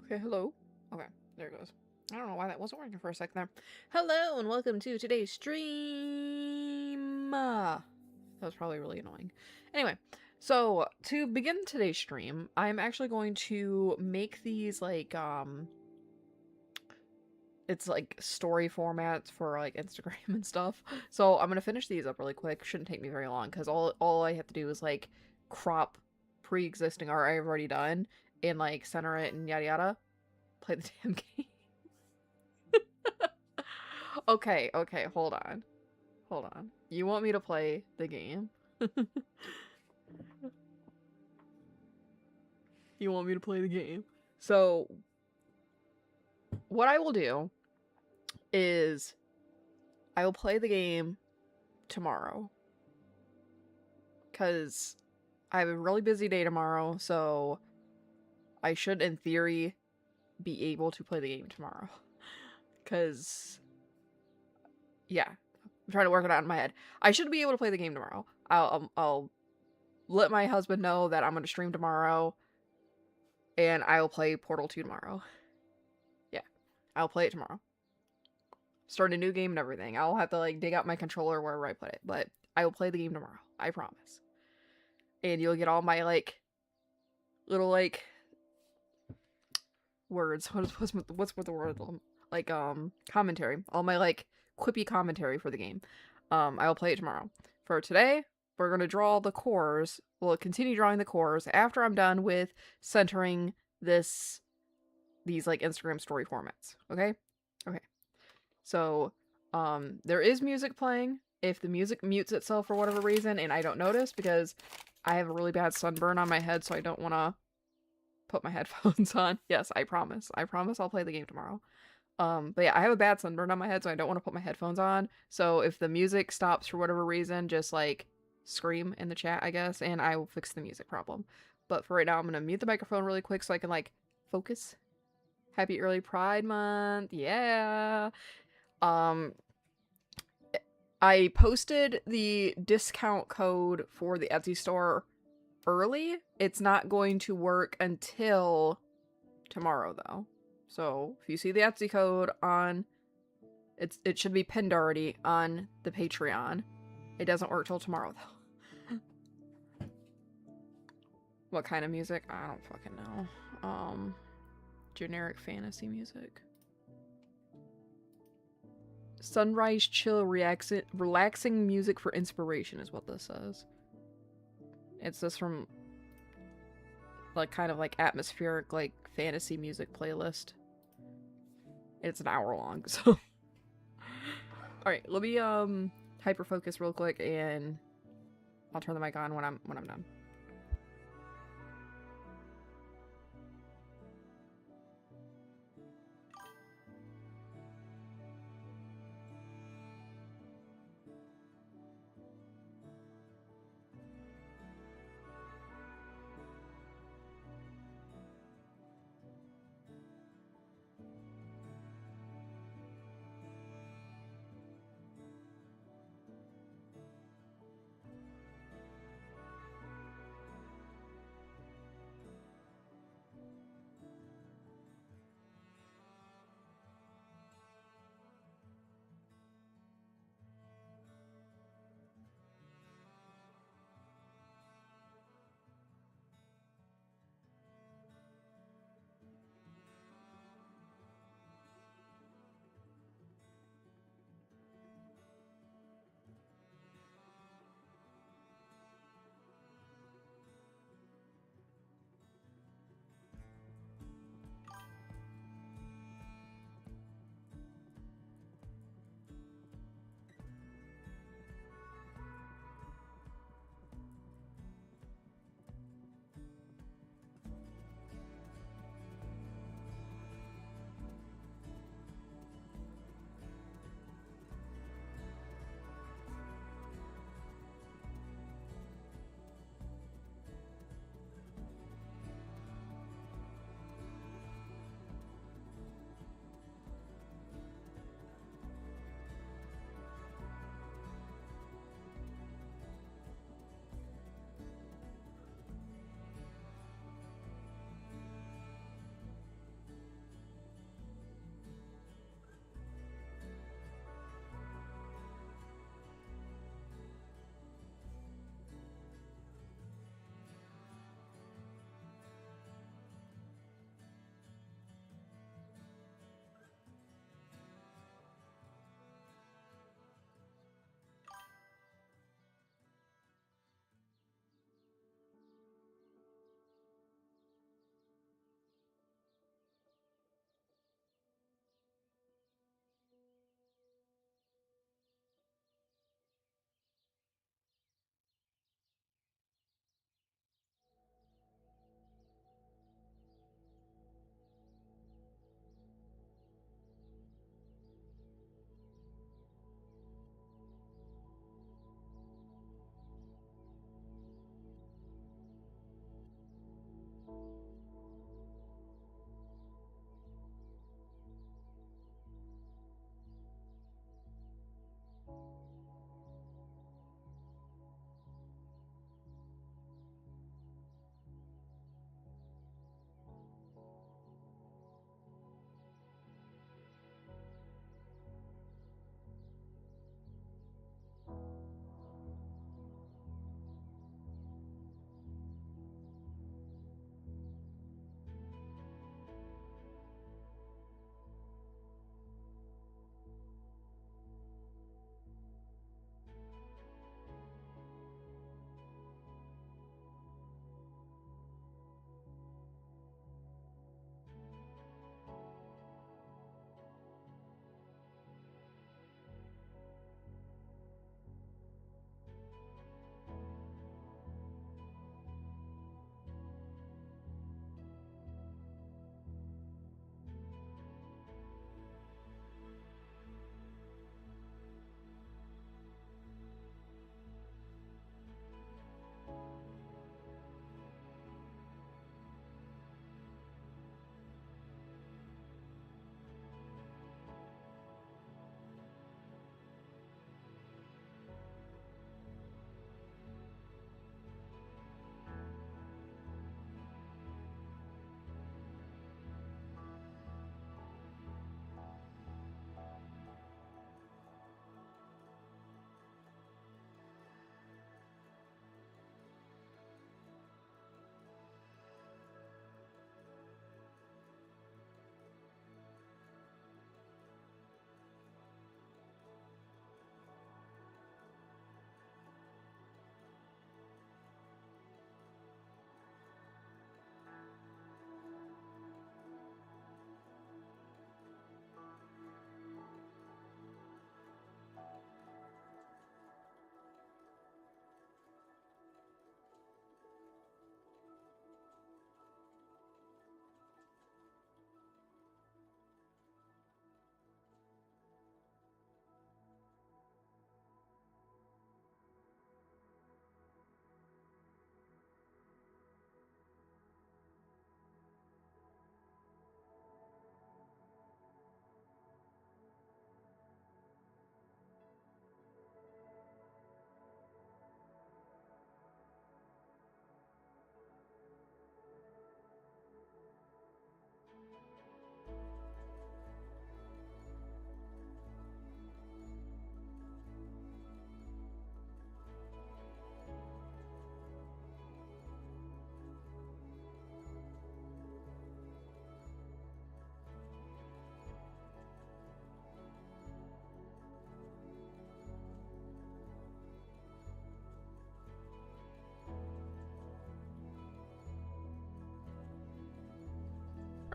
Okay, hello. Okay, there it goes. I don't know why that wasn't working for a second there. Hello and welcome to today's stream. That was probably really annoying. Anyway, so to begin today's stream, I'm actually going to make these it's like story formats for like Instagram and stuff. So I'm gonna finish these up really quick. Shouldn't take me very long because all I have to do is like crop pre-existing art I've already done and like center it and yada yada. Play the damn game. Okay, hold on. Hold on. You want me to play the game? You want me to play the game? So, what I will do is I will play the game tomorrow. Because I have a really busy day tomorrow, so I should, in theory, be able to play the game tomorrow. Because, yeah, I'm trying to work it out in my head. I should be able to play the game tomorrow. I'll let my husband know that I'm going to stream tomorrow, and I will play Portal 2 tomorrow. Yeah, I'll play it tomorrow. Start a new game and everything. I'll have to, like, dig out my controller wherever I put it, but I will play the game tomorrow. I promise. And you'll get all my, like, little, like, words. What's the word? Like, commentary. All my, like, quippy commentary for the game. I will play it tomorrow. For today, we're going to draw the cores. We'll continue drawing the cores after I'm done with centering these, like, Instagram story formats. Okay? Okay. So, there is music playing. If the music mutes itself for whatever reason and I don't notice, because I have a really bad sunburn on my head, so I don't want to put my headphones on. Yes, I promise. I promise I'll play the game tomorrow. But yeah, I have a bad sunburn on my head, so I don't want to put my headphones on. So if the music stops for whatever reason, just like scream in the chat, I guess, and I will fix the music problem. But for right now, I'm gonna mute the microphone really quick so I can like focus. Happy early Pride Month, yeah. I posted the discount code for the Etsy store early. It's not going to work until tomorrow though. So if you see the Etsy code on, it should be pinned already on the Patreon. It doesn't work till tomorrow though. What kind of music? I don't fucking know. Generic fantasy music. Sunrise chill relaxing music for inspiration is what this says. It's this from like kind of like atmospheric like fantasy music playlist. It's an hour long, so alright, let me hyper focus real quick and I'll turn the mic on when I'm done.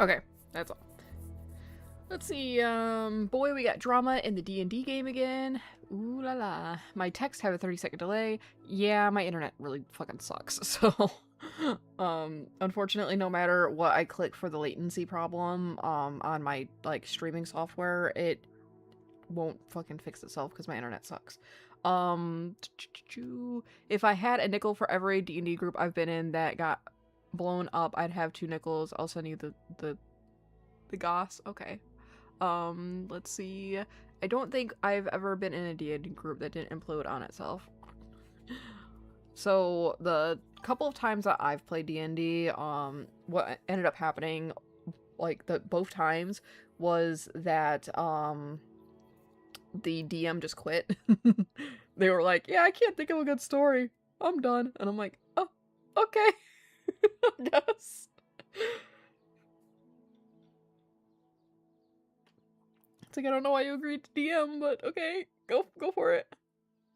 Okay, that's all. Let's see, boy, we got drama in the D&D game again. Ooh la la. My texts have a 30-second delay. Yeah, my internet really fucking sucks, so... unfortunately, no matter what I click for the latency problem, on my, like, streaming software, it won't fucking fix itself because my internet sucks. If I had a nickel for every D&D group I've been in that got blown up, I'd have 2 nickels. I'll send you the goss. Okay. Let's see. I don't think I've ever been in a D&D group that didn't implode on itself. So the couple of times that I've played D&D, what ended up happening, like both times, was that the DM just quit. They were like, "Yeah, I can't think of a good story. I'm done." And I'm like, "Oh, okay." I guess. It's like, I don't know why you agreed to DM, but okay, go for it.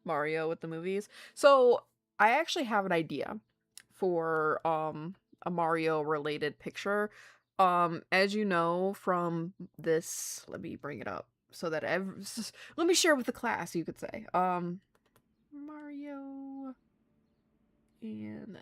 Mario with the movies. So I actually have an idea for a Mario related picture. As you know from this, let me bring it up so that let me share with the class, you could say. Mario and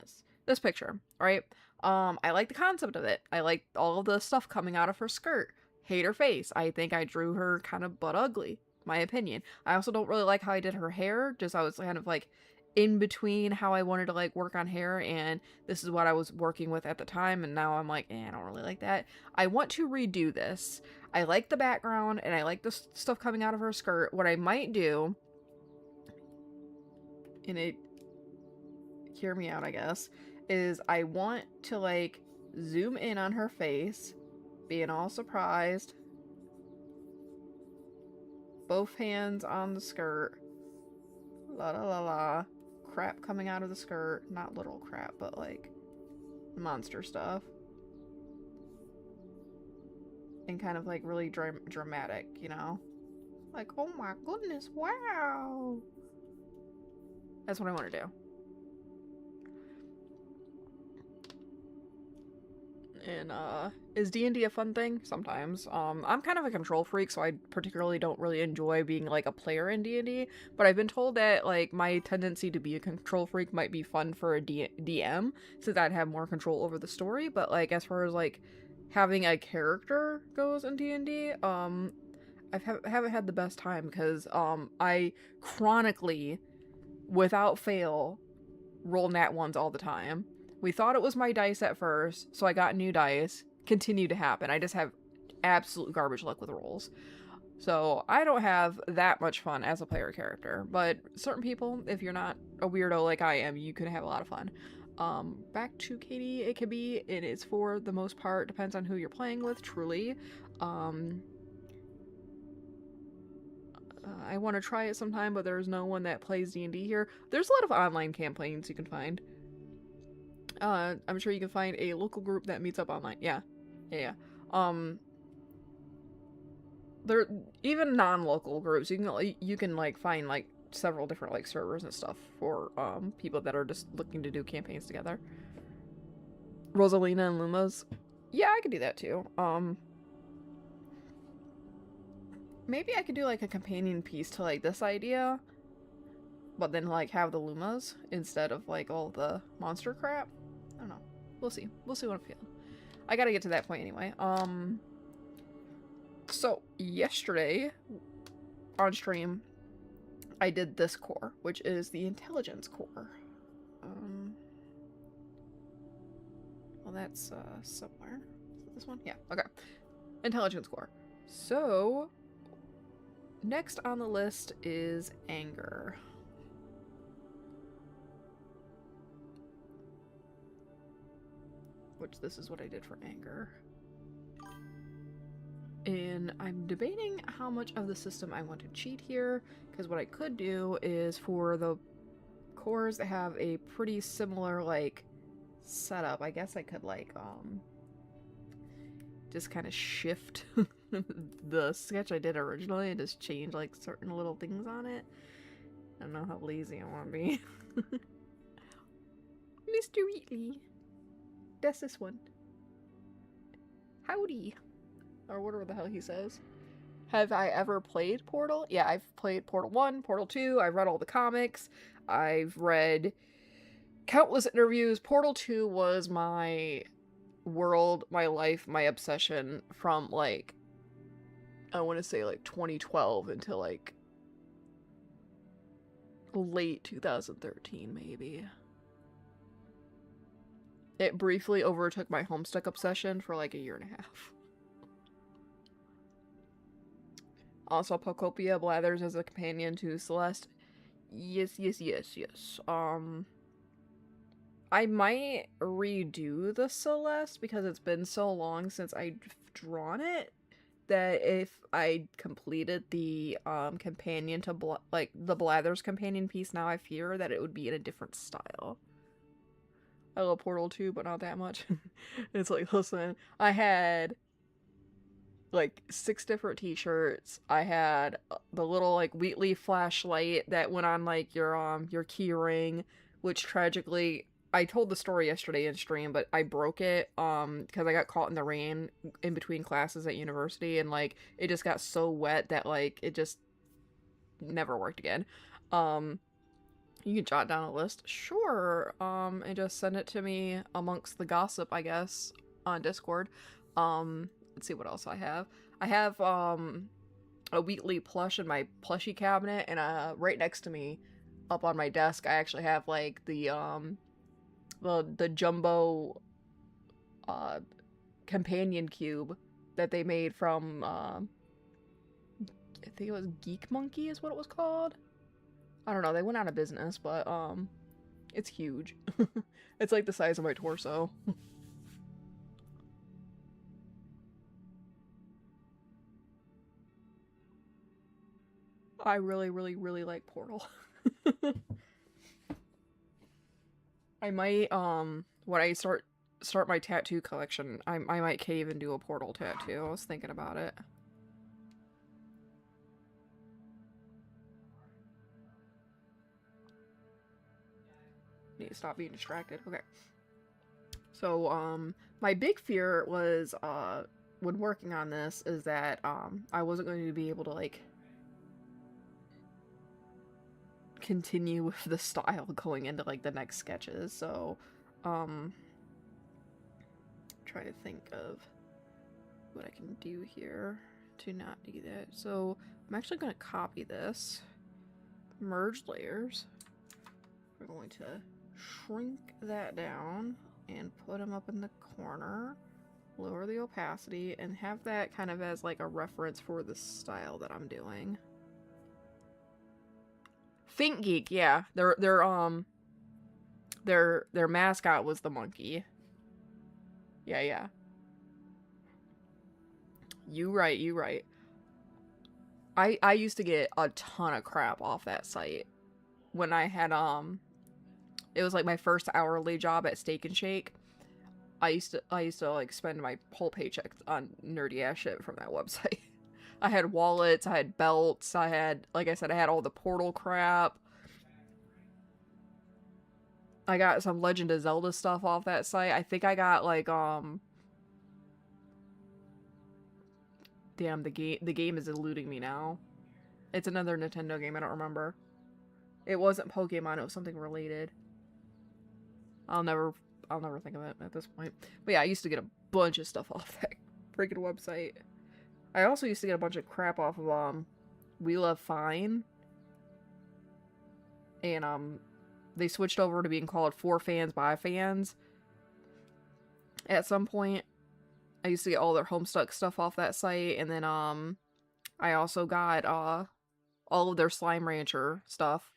this picture, right? I like the concept of it. I like all of the stuff coming out of her skirt. Hate her face. I think I drew her kind of butt ugly, my opinion. I also don't really like how I did her hair. Just I was kind of like in between how I wanted to like work on hair, and this is what I was working with at the time, and now I'm like, I don't really like that. I want to redo this. I like the background and I like the stuff coming out of her skirt. What I might do, and it, hear me out, I guess, is I want to like zoom in on her face, being all surprised, both hands on the skirt, la la la la, crap coming out of the skirt, not little crap, but like monster stuff, and kind of like really dramatic, you know, like, oh my goodness, wow. That's what I want to do. And is D&D a fun thing? Sometimes. I'm kind of a control freak, so I particularly don't really enjoy being like a player in D&D, but I've been told that like my tendency to be a control freak might be fun for a DM, since I'd have more control over the story. But like as far as like having a character goes in D&D, haven't had the best time because I chronically, without fail, roll nat ones all the time. We thought it was my dice at first, so I got new dice. Continue to happen. I just have absolute garbage luck with rolls. So I don't have that much fun as a player character, but certain people, if you're not a weirdo like I am, you could have a lot of fun. Back to Katie, it could be, it is for the most part, depends on who you're playing with, truly. I want to try it sometime, but there's no one that plays D&D here. There's a lot of online campaigns you can find. I'm sure you can find a local group that meets up online. Yeah. There even non-local groups. You can like find like several different like servers and stuff for people that are just looking to do campaigns together. Rosalina and Luma's. Yeah, I could do that too. Maybe I could do like a companion piece to like this idea, but then like have the Lumas instead of like all the monster crap. I don't know. We'll see. We'll see what I'm feeling. I gotta get to that point anyway. So yesterday on stream, I did this core, which is the intelligence core. Well, that's somewhere. Is it this one? Yeah. Okay. Intelligence core. So next on the list is anger. Which this is what I did for anger. And I'm debating how much of the system I want to cheat here, because what I could do is for the cores that have a pretty similar like setup, I guess I could like just kind of shift the sketch I did originally and just change like certain little things on it. I don't know how lazy I want to be. Mr. Wheatley. That's this one. Howdy. Or whatever the hell he says. Have I ever played Portal? Yeah, I've played Portal 1, Portal 2, I've read all the comics, I've read countless interviews. Portal 2 was my world, my life, my obsession from like, I want to say like 2012 until like late 2013 maybe. It briefly overtook my Homestuck obsession for like a year and a half. Also, Pocopia blathers as a companion to Celeste. Yes. I might redo the Celeste because it's been so long since I've drawn it that if I completed the companion to like the Blathers companion piece now, I fear that it would be in a different style. I love Portal 2, but not that much. It's like, listen, I had like 6 different t-shirts. I had the little like Wheatley flashlight that went on like your key ring, which tragically I told the story yesterday in stream, but I broke it because I got caught in the rain in between classes at university, and like it just got so wet that like it just never worked again. You can jot down a list, sure, and just send it to me amongst the gossip, I guess, on Discord. Let's see what else I have. I have a Wheatley plush in my plushie cabinet, and right next to me, up on my desk, I actually have like the jumbo companion cube that they made from I think it was Geek Monkey is what it was called. I don't know, they went out of business, but it's huge. It's like the size of my torso. I really like Portal. I might when I start my tattoo collection, I might cave and do a Portal tattoo. I was thinking about it. Need to stop being distracted. Okay. So my big fear was when working on this is that I wasn't going to be able to like continue with the style going into like the next sketches. So try to think of what I can do here to not do that. So I'm actually going to copy this, merge layers. We're going to shrink that down and put them up in the corner, lower the opacity, and have that kind of as like a reference for the style that I'm doing. Think Geek, yeah. Their mascot was the monkey. Yeah. You right. I used to get a ton of crap off that site when I had it was like my first hourly job at Steak and Shake. I used to like spend my whole paycheck on nerdy ass shit from that website. I had wallets, I had belts, I had, like I said, I had all the Portal crap. I got some Legend of Zelda stuff off that site. I think I got like damn, the game is eluding me now. It's another Nintendo game, I don't remember. It wasn't Pokemon, it was something related. I'll never think of it at this point. But yeah, I used to get a bunch of stuff off that freaking website. I also used to get a bunch of crap off of We Love Fine. And they switched over to being called For Fans by Fans. At some point, I used to get all their Homestuck stuff off that site, and then I also got all of their Slime Rancher stuff.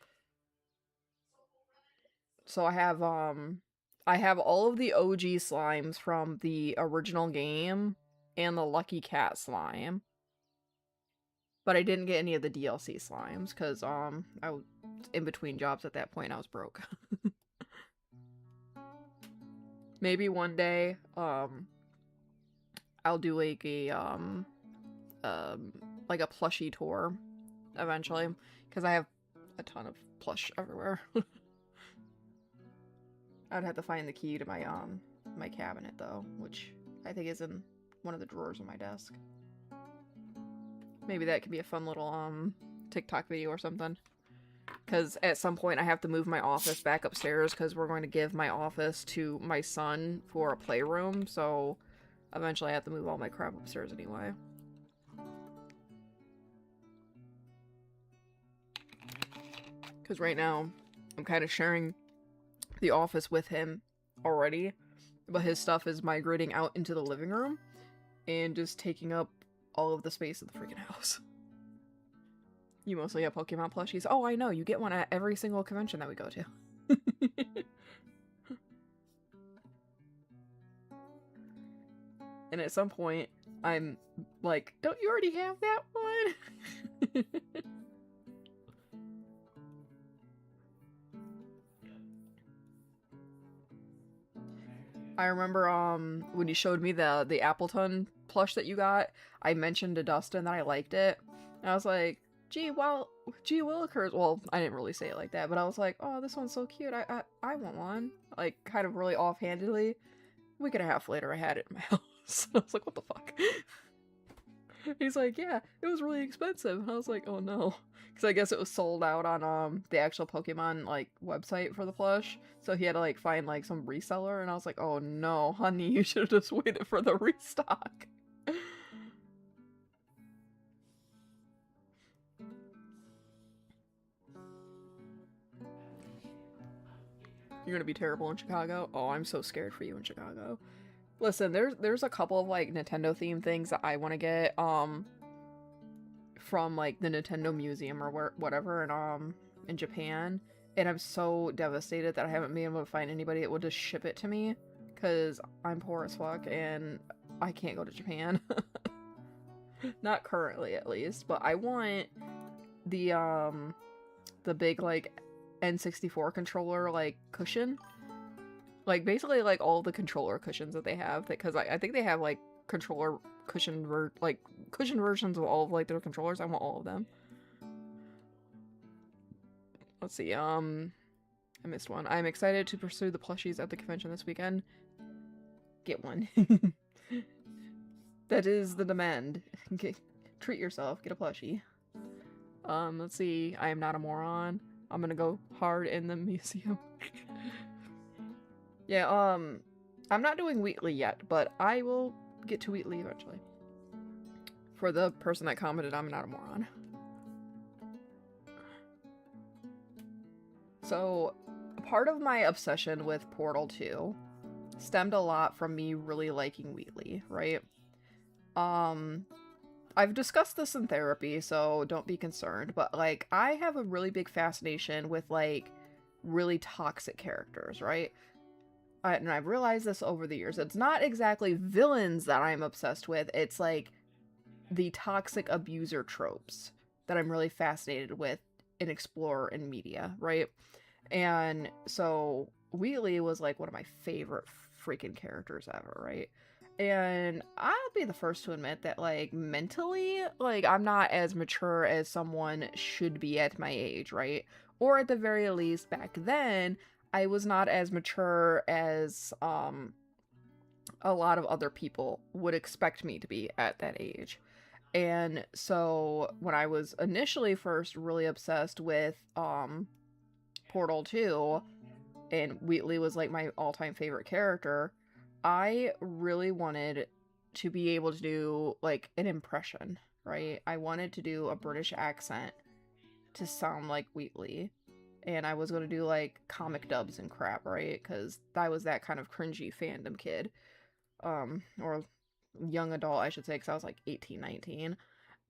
So I have all of the OG slimes from the original game and the Lucky Cat slime. But I didn't get any of the DLC slimes because I was in between jobs at that point. I was broke. Maybe one day I'll do like a plushie tour eventually because I have a ton of plush everywhere. I'd have to find the key to my my cabinet though, which I think is in one of the drawers on my desk. Maybe that could be a fun little TikTok video or something. Because at some point I have to move my office back upstairs because we're going to give my office to my son for a playroom, so eventually I have to move all my crap upstairs anyway. Because right now I'm kind of sharing the office with him already, but his stuff is migrating out into the living room and just taking up all of the space of the freaking house. You mostly get Pokemon plushies. Oh, I know. You get one at every single convention that we go to. And at some point, I'm like, don't you already have that one? I remember when you showed me the Appleton plush that you got, I mentioned to Dustin that I liked it. And I was like, gee willikers. Well, I didn't really say it like that, but I was like, oh, this one's so cute. I want one. Like, kind of really offhandedly. A week and a half later, I had it in my house. I was like, what the fuck? He's like, yeah, it was really expensive. And I was like, oh no. Because I guess it was sold out on the actual Pokemon, like, website for the plush. So he had to, like, find, like, some reseller. And I was like, oh no, honey, you should have just waited for the restock. You're gonna be terrible in Chicago? Oh, I'm so scared for you in Chicago. Listen, there's a couple of, like, Nintendo-themed things that I want to get, from, like, the Nintendo Museum or whatever in Japan. And I'm so devastated that I haven't been able to find anybody that will just ship it to me. Because I'm poor as fuck and I can't go to Japan. Not currently, at least. But I want the big, like, N64 controller, like, cushion. Like, basically, like, all the controller cushions that they have. Because I think they have, like, controller cushion versions of all of, like, their controllers. I want all of them. Let's see, I missed one. I'm excited to pursue the plushies at the convention this weekend. Get one. That is the demand. Treat yourself, get a plushie. Let's see, I am not a moron. I'm gonna go hard in the museum. Yeah, I'm not doing Wheatley yet, but I will get to Wheatley eventually. For the person that commented, I'm not a moron. So, part of my obsession with Portal 2 stemmed a lot from me really liking Wheatley, right? I've discussed this in therapy, so don't be concerned, but, like, I have a really big fascination with, like, really toxic characters, right? And I've realized this over the years. It's not exactly villains that I'm obsessed with, it's, like, the toxic abuser tropes that I'm really fascinated with and explore in media, right? And so Wheatley was, like, one of my favorite freaking characters ever, right? And I'll be the first to admit that, like, mentally, like, I'm not as mature as someone should be at my age, right? Or at the very least, back then, I was not as mature as, a lot of other people would expect me to be at that age. And so, when I was initially first really obsessed with, Portal 2, and Wheatley was, like, my all-time favorite character, I really wanted to be able to do, like, an impression, right? I wanted to do a British accent to sound like Wheatley. And I was going to do, like, comic dubs and crap, right? Because I was that kind of cringy fandom kid. Or young adult, I should say, because I was, like, 18, 19.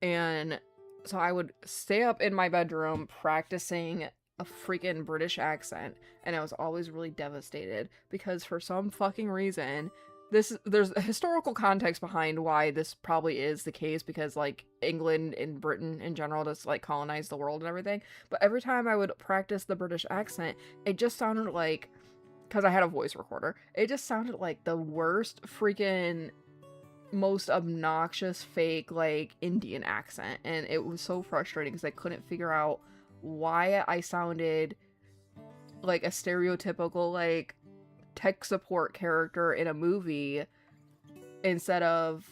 And so I would stay up in my bedroom practicing a freaking British accent, and I was always really devastated because for some fucking reason there's a historical context behind why this probably is the case, because, like, England and Britain in general just, like, colonized the world and everything, but every time I would practice the British accent, it just sounded like, because I had a voice recorder, it just sounded like the worst freaking most obnoxious fake, like, Indian accent, and it was so frustrating because I couldn't figure out why I sounded like a stereotypical, like, tech support character in a movie instead of,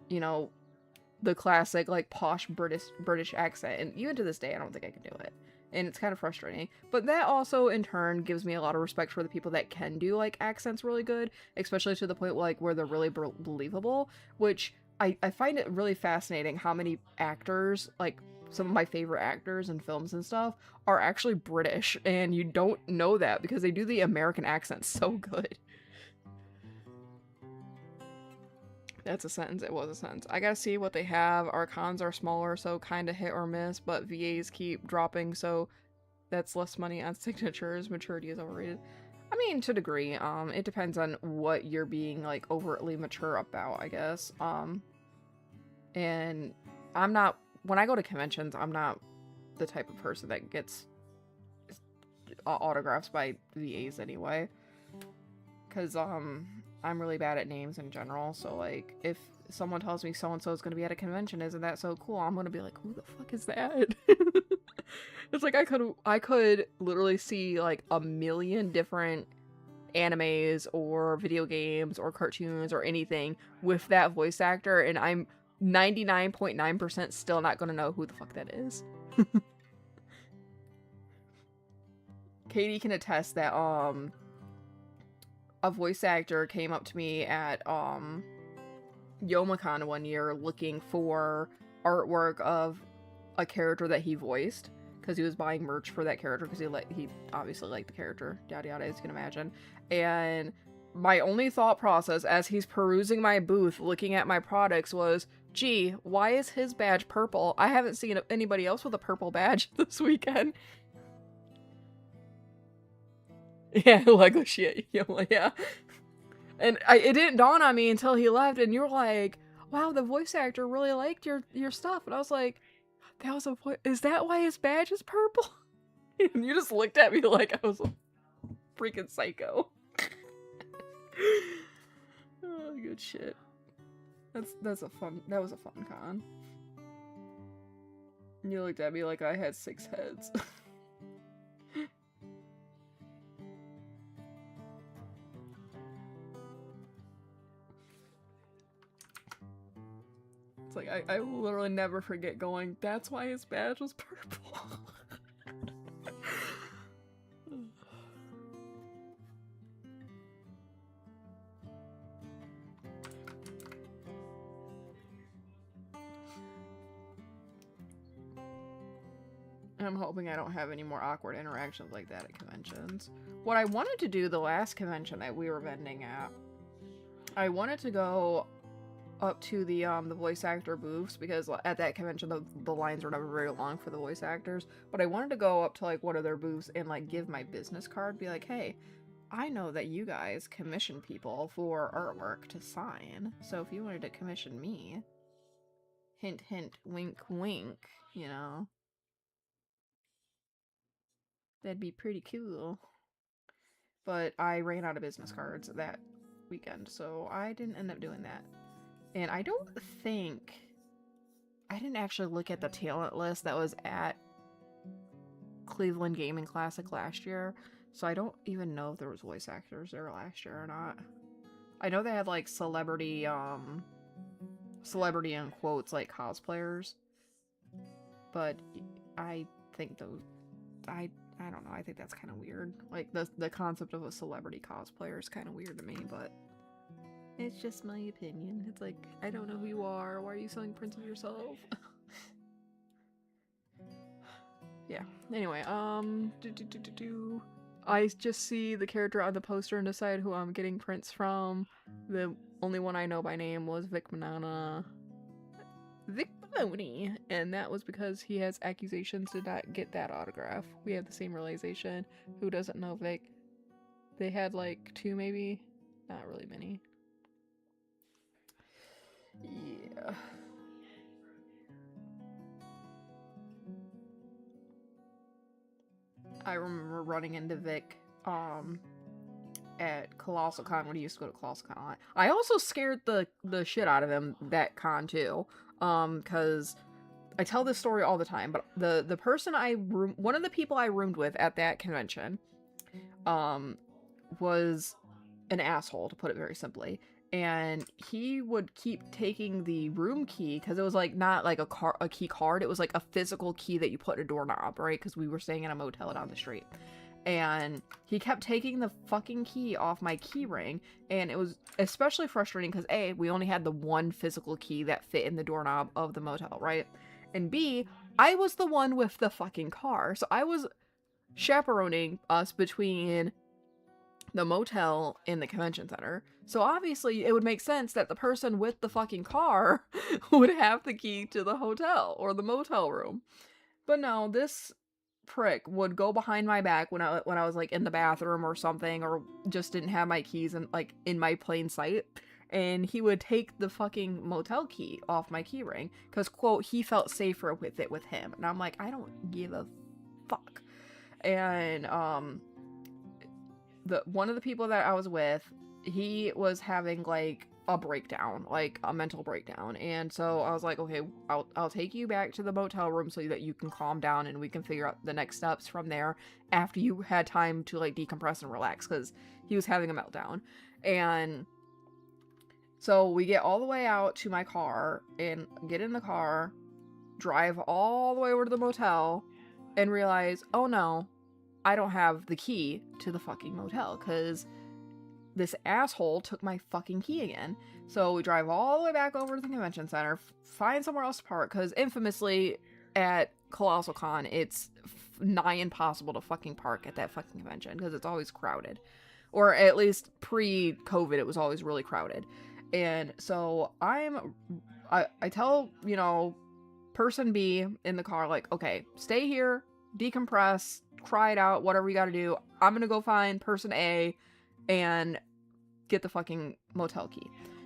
you know, the classic like posh British accent. And even to this day, I don't think I can do it. And it's kind of frustrating. But that also in turn gives me a lot of respect for the people that can do like accents really good, especially to the point like where they're really believable, which I find it really fascinating how many actors, like some of my favorite actors in films and stuff, are actually British, and you don't know that because they do the American accent so good. That's a sentence. It was a sentence. I gotta see what they have. Our cons are smaller, so kind of hit or miss, but VAs keep dropping, so that's less money on signatures. Maturity is overrated. I mean, to a degree. It depends on what you're being, like, overtly mature about, I guess. And I'm not... When I go to conventions, I'm not the type of person that gets autographs by VAs anyway. Because, I'm really bad at names in general, so, like, if someone tells me so-and-so is going to be at a convention, isn't that so cool? I'm going to be like, who the fuck is that? It's like, I could literally see, like, a million different animes or video games or cartoons or anything with that voice actor, and I'm 99.9% still not going to know who the fuck that is. Katie can attest that, a voice actor came up to me at Youmacon one year looking for artwork of a character that he voiced because he was buying merch for that character because he obviously liked the character, yada yada, as you can imagine. And my only thought process as he's perusing my booth looking at my products was, gee, why is his badge purple? I haven't seen anybody else with a purple badge this weekend. Yeah, Lego shit. Yeah. And it didn't dawn on me until he left, and you were like, wow, the voice actor really liked your stuff. And I was like, that was is that why his badge is purple? And you just looked at me like I was a freaking psycho. Oh, good shit. That was a fun con. And you looked at me like I had 6 heads. It's like, I literally never forget going, that's why his badge was purple. I'm hoping I don't have any more awkward interactions like that at conventions. What I wanted to do the last convention that we were vending at, I wanted to go up to the voice actor booths, because at that convention the lines were never very long for the voice actors, but I wanted to go up to like one of their booths and like give my business card, be like, hey, I know that you guys commission people for artwork to sign, so if you wanted to commission me, hint hint, wink wink, you know, that'd be pretty cool. But I ran out of business cards that weekend, so I didn't end up doing that. And I don't think... I didn't actually look at the talent list that was at Cleveland Gaming Classic last year, so I don't even know if there was voice actors there last year or not. I know they had, like, celebrity in quotes, like, cosplayers, but I think those... I don't know, I think that's kind of weird. Like, the concept of a celebrity cosplayer is kind of weird to me, but... it's just my opinion. It's like, I don't know who you are. Why are you selling prints of yourself? Yeah. Anyway, I just see the character on the poster and decide who I'm getting prints from. The only one I know by name was Vic Manana. Vic Maloney! And that was because he has accusations to not get that autograph. We have the same realization. Who doesn't know Vic? They had like 2 maybe? Not really many. Yeah. I remember running into Vic at Colossal Con when he used to go to Colossal Con. I also scared the shit out of him that con too. Cause I tell this story all the time, but the person one of the people I roomed with at that convention was an asshole, to put it very simply. And he would keep taking the room key, because it was like not like a key card, it was like a physical key that you put in a doorknob, right? Because we were staying in a motel down the street. And he kept taking the fucking key off my key ring, and it was especially frustrating because A, we only had the one physical key that fit in the doorknob of the motel, right? And B, I was the one with the fucking car, so I was chaperoning us between the motel and the convention center. So obviously it would make sense that the person with the fucking car would have the key to the hotel or the motel room. But no, this prick would go behind my back when I was like in the bathroom or something, or just didn't have my keys and like in my plain sight, and he would take the fucking motel key off my key ring because, quote, he felt safer with it with him. And I'm like, I don't give a fuck. And one of the people that I was with, he was having like a breakdown, like a mental breakdown, and so I was like, okay, I'll take you back to the motel room so that you can calm down and we can figure out the next steps from there after you had time to like decompress and relax, because he was having a meltdown. And so we get all the way out to my car and get in the car, drive all the way over to the motel, and realize, oh no, I don't have the key to the fucking motel because this asshole took my fucking key again. So we drive all the way back over to the convention center, find somewhere else to park, because infamously at Colossal Con, it's nigh impossible to fucking park at that fucking convention because it's always crowded. Or at least pre-COVID, it was always really crowded. And so I tell, you know, person B in the car, like, okay, stay here, decompress, cry it out, whatever you gotta do. I'm gonna go find person A and get the fucking motel key.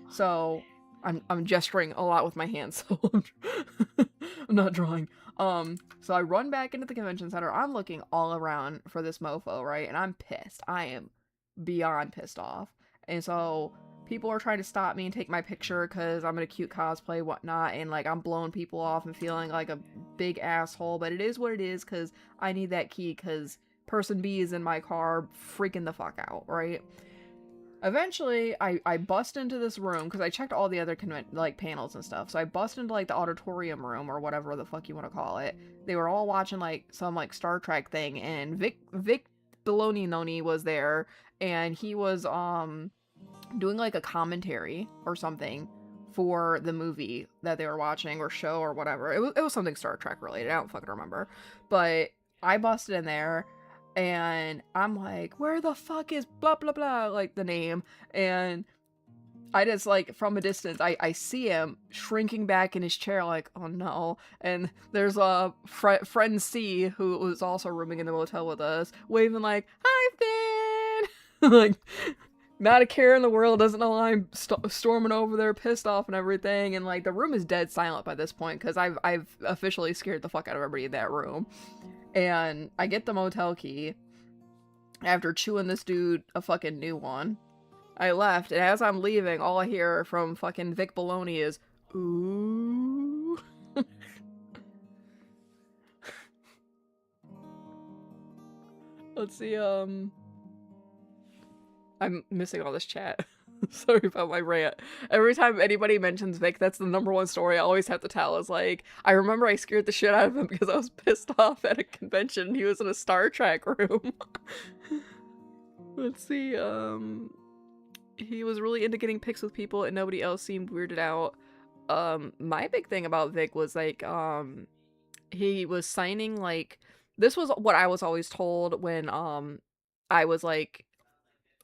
So I'm gesturing a lot with my hands, so I'm not drawing. So I run back into the convention center. I'm looking all around for this mofo, right? And I'm pissed. I am beyond pissed off. And so people are trying to stop me and take my picture because I'm in a cute cosplay, whatnot, and like I'm blowing people off and feeling like a big asshole, but it is what it is because I need that key because person B is in my car freaking the fuck out, right? Eventually, I bust into this room because I checked all the other like panels and stuff. So I bust into like the auditorium room or whatever the fuck you want to call it. They were all watching like some like Star Trek thing, and Vic Baloney Noni was there, and he was doing like a commentary or something for the movie that they were watching or show or whatever. It was something Star Trek related. I don't fucking remember. But I busted in there. And I'm like, where the fuck is blah, blah, blah, like the name. And I just, like, from a distance, I see him shrinking back in his chair, like, oh no. And there's a friend C, who was also rooming in the motel with us, waving like, hi, Finn! Like, not a care in the world, doesn't know I'm storming over there, pissed off and everything. And, like, the room is dead silent by this point, because I've officially scared the fuck out of everybody in that room. And I get the motel key after chewing this dude a fucking new one. I left, and as I'm leaving, all I hear from fucking Vic Baloney is, ooh. Let's see, I'm missing all this chat. Sorry about my rant. Every time anybody mentions Vic, that's the #1 story I always have to tell. Is like, I remember I scared the shit out of him because I was pissed off at a convention and he was in a Star Trek room. Let's see, he was really into getting pics with people and nobody else seemed weirded out. My big thing about Vic was like, he was signing like, this was what I was always told when, I was like,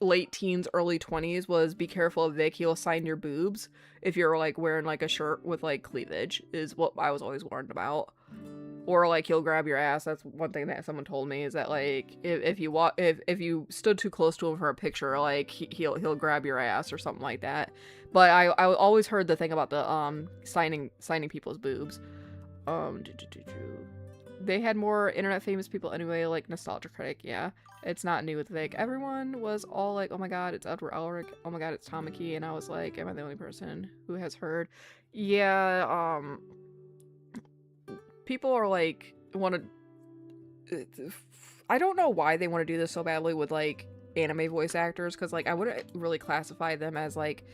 late teens, early 20s, was be careful of Vic, he'll sign your boobs if you're like wearing like a shirt with like cleavage, is what I was always warned about. Or like he'll grab your ass. That's one thing that someone told me, is that like if you stood too close to him for a picture, like he'll grab your ass or something like that. But I always heard the thing about the signing people's boobs. They had more internet famous people anyway, like Nostalgia Critic, yeah. It's not new with Vic. Everyone was all like, oh my god, it's Edward Elric, oh my god, it's Tamaki, and I was like, am I the only person who has heard? Yeah, people are like, I don't know why they want to do this so badly with like anime voice actors, because like I wouldn't really classify them as like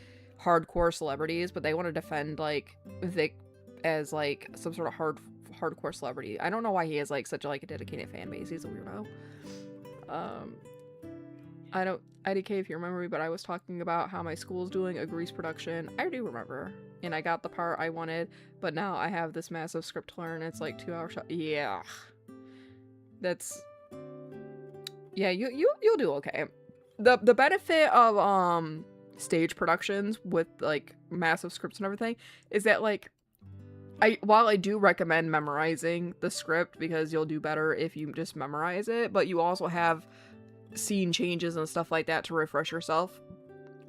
hardcore celebrities, but they want to defend like Vic as like some sort of hardcore celebrity. I don't know why he has like such a like a dedicated fan base. He's a weirdo. I don't, IDK if you remember me, but I was talking about how my school's doing a Grease production. I do remember, and I got the part I wanted, but now I have this massive script to learn. It's like 2 hour shot. Yeah, that's, yeah, you'll do okay. The benefit of stage productions with like massive scripts and everything is that like while I do recommend memorizing the script because you'll do better if you just memorize it, but you also have scene changes and stuff like that to refresh yourself,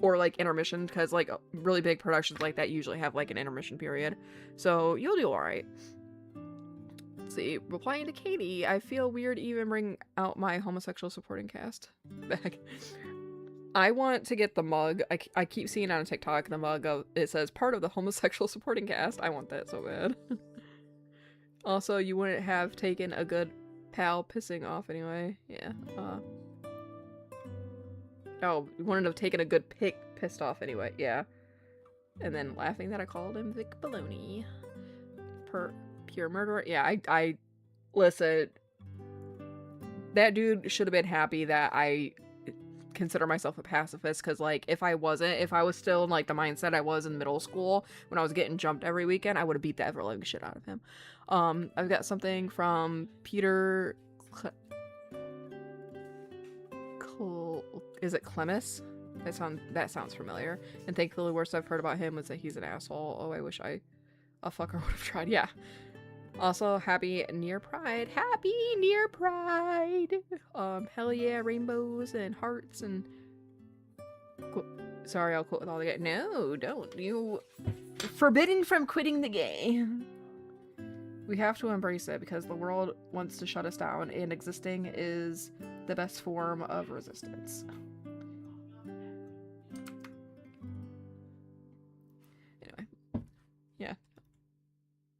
or like intermission, because like really big productions like that usually have like an intermission period, so you'll do all right. Let's see, replying to Katie, I feel weird even bring out my homosexual supporting cast back. I want to get the mug. I keep seeing on TikTok the mug of it says part of the homosexual supporting cast. I want that so bad. Also, you wouldn't have taken a good pal pissing off anyway. Yeah. Oh, you wouldn't have taken a good pissed off anyway. Yeah. And then laughing that I called him Vic Baloney. Pure murderer. Yeah, I listen. That dude should have been happy that I consider myself a pacifist, because like if I was still in like the mindset I was in middle school when I was getting jumped every weekend, I would have beat the ever-living shit out of him. I've got something from Peter is it Clemis? That sounds familiar. And thankfully the worst I've heard about him was that he's an asshole. Oh, I wish a fucker would have tried. Yeah. Also, happy near Pride. Happy near Pride! Hell yeah, rainbows and hearts and... Sorry, I'll quote with all the guys. No, don't. You... Forbidden from quitting the game. We have to embrace it because the world wants to shut us down, and existing is the best form of resistance. Anyway. Yeah.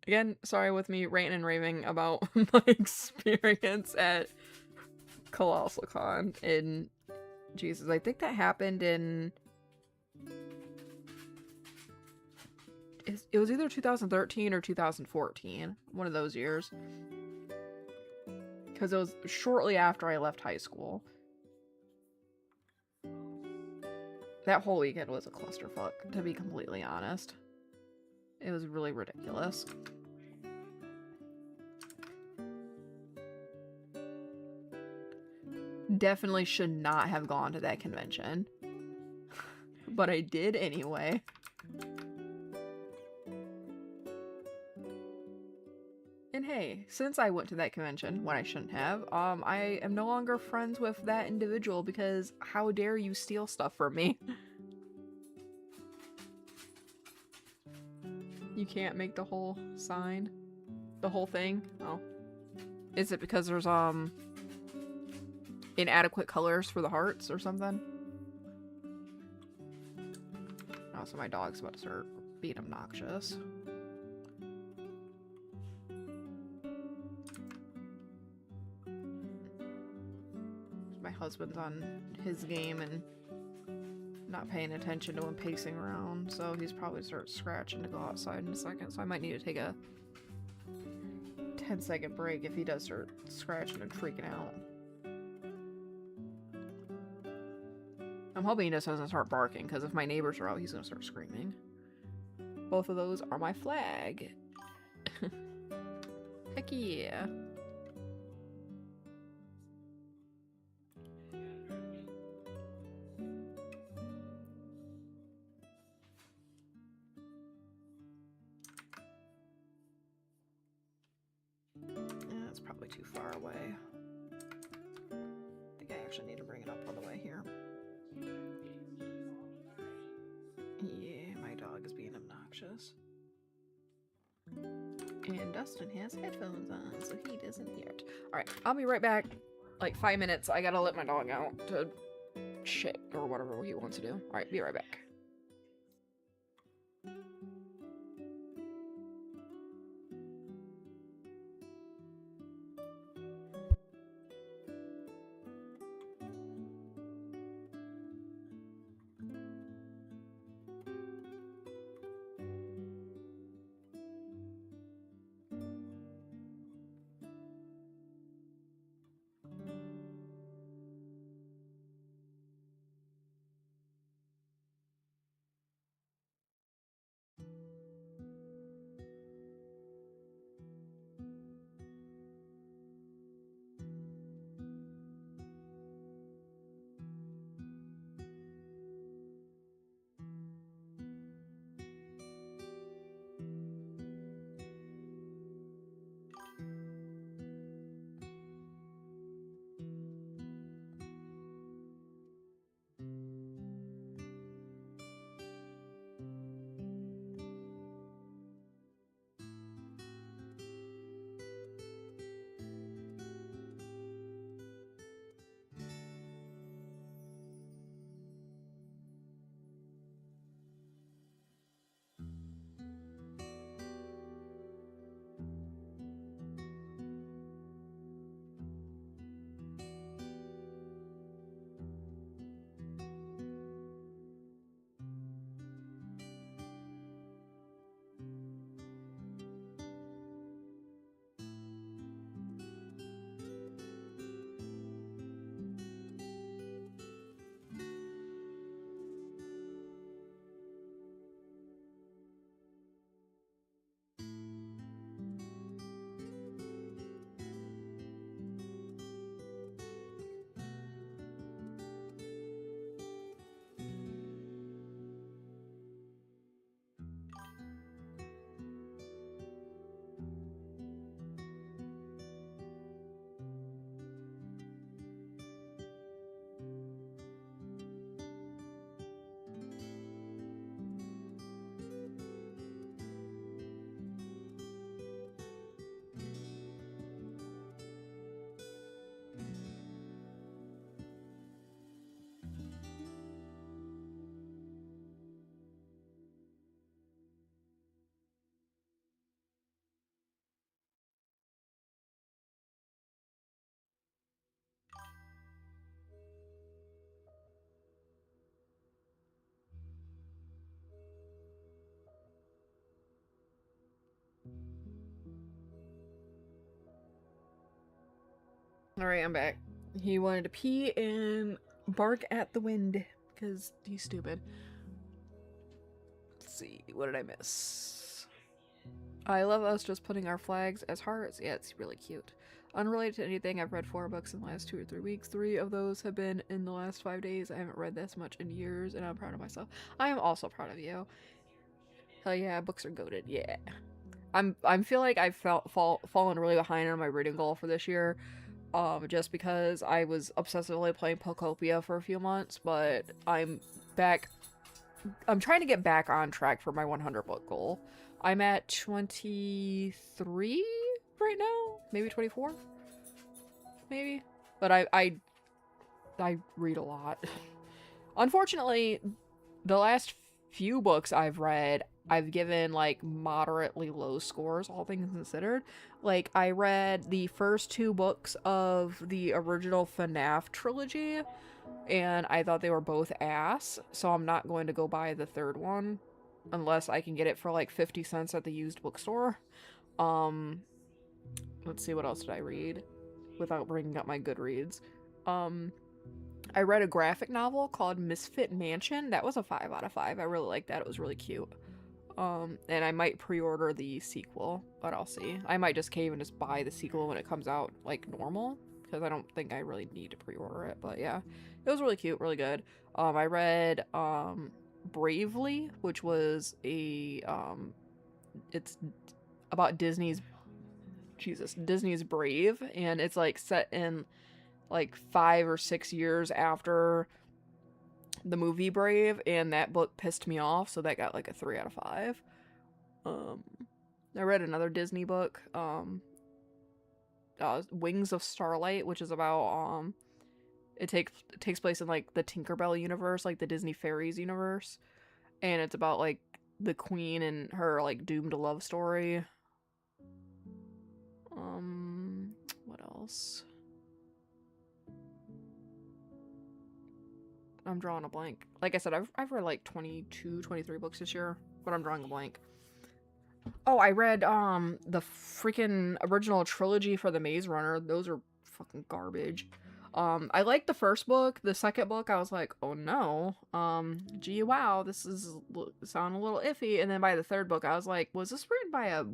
Again, sorry with me ranting and raving about my experience at Colossal Con in... Jesus, I think that happened in... It was either 2013 or 2014. One of those years. Because it was shortly after I left high school. That whole weekend was a clusterfuck, to be completely honest. It was really ridiculous. Definitely should not have gone to that convention. But I did anyway. And hey, since I went to that convention when I shouldn't have, I am no longer friends with that individual because how dare you steal stuff from me? You can't make the whole sign? The whole thing? Oh. Is it because there's, inadequate colors for the hearts or something? Oh, so my dog's about to start being obnoxious. My husband's on his game and not paying attention to him pacing around, so he's probably start scratching to go outside in a second, so I might need to take a 10-second break if he does start scratching and freaking out. I'm hoping he just doesn't start barking, because if my neighbors are out, he's gonna start screaming. Both of those are my flag. Heck yeah. That's probably too far away. I think I actually need to bring it up all the way here. Yeah, my dog is being obnoxious. And Dustin has headphones on, so he doesn't hear it. Alright, I'll be right back. Like 5 minutes. I gotta let my dog out to shit or whatever he wants to do. Alright, be right back. Alright, I'm back. He wanted to pee and bark at the wind because he's stupid. Let's see, what did I miss? I love us just putting our flags as hearts. Yeah, it's really cute. Unrelated to anything, I've read 4 books in the last 2 or 3 weeks. 3 of those have been in the last 5 days. I haven't read this much in years, and I'm proud of myself. I am also proud of you. Hell yeah, books are goated. Yeah. I feel like I've fallen really behind on my reading goal for this year. Just because I was obsessively playing Pokopia for a few months, but I'm back. I'm trying to get back on track for my 100 book goal. I'm at 23 right now, maybe 24, maybe. But I read a lot. Unfortunately, the last few books I've read, I've given like moderately low scores, all things considered. Like, I read the first 2 books of the original FNAF trilogy, and I thought they were both ass, so I'm not going to go buy the 3rd one unless I can get it for like 50 cents at the used bookstore. Let's see, what else did I read without bringing up my Goodreads? I read a graphic novel called Misfit Mansion. That was a 5 out of 5. I really liked that. It was really cute. And I might pre-order the sequel, but I'll see. I might just cave and just buy the sequel when it comes out, like, normal, because I don't think I really need to pre-order it, but yeah. It was really cute, really good. I read, Bravely, which was a, it's about Disney's Brave, and it's, like, set in, like, 5 or 6 years after the movie Brave, and that book pissed me off, so that got like a 3 out of 5. I read another Disney book, Wings of Starlight, which is about, it takes place in like the Tinkerbell universe, like the Disney Fairies universe, and it's about like the queen and her like doomed love story. What else? I'm drawing a blank. Like I said, I've read like 22, 23 books this year, but I'm drawing a blank. Oh, I read the freaking original trilogy for the Maze Runner. Those are fucking garbage. I liked the first book. The second book, I was like, oh no. Gee, wow, this is sounding a little iffy. And then by the third book, I was like, was this written by a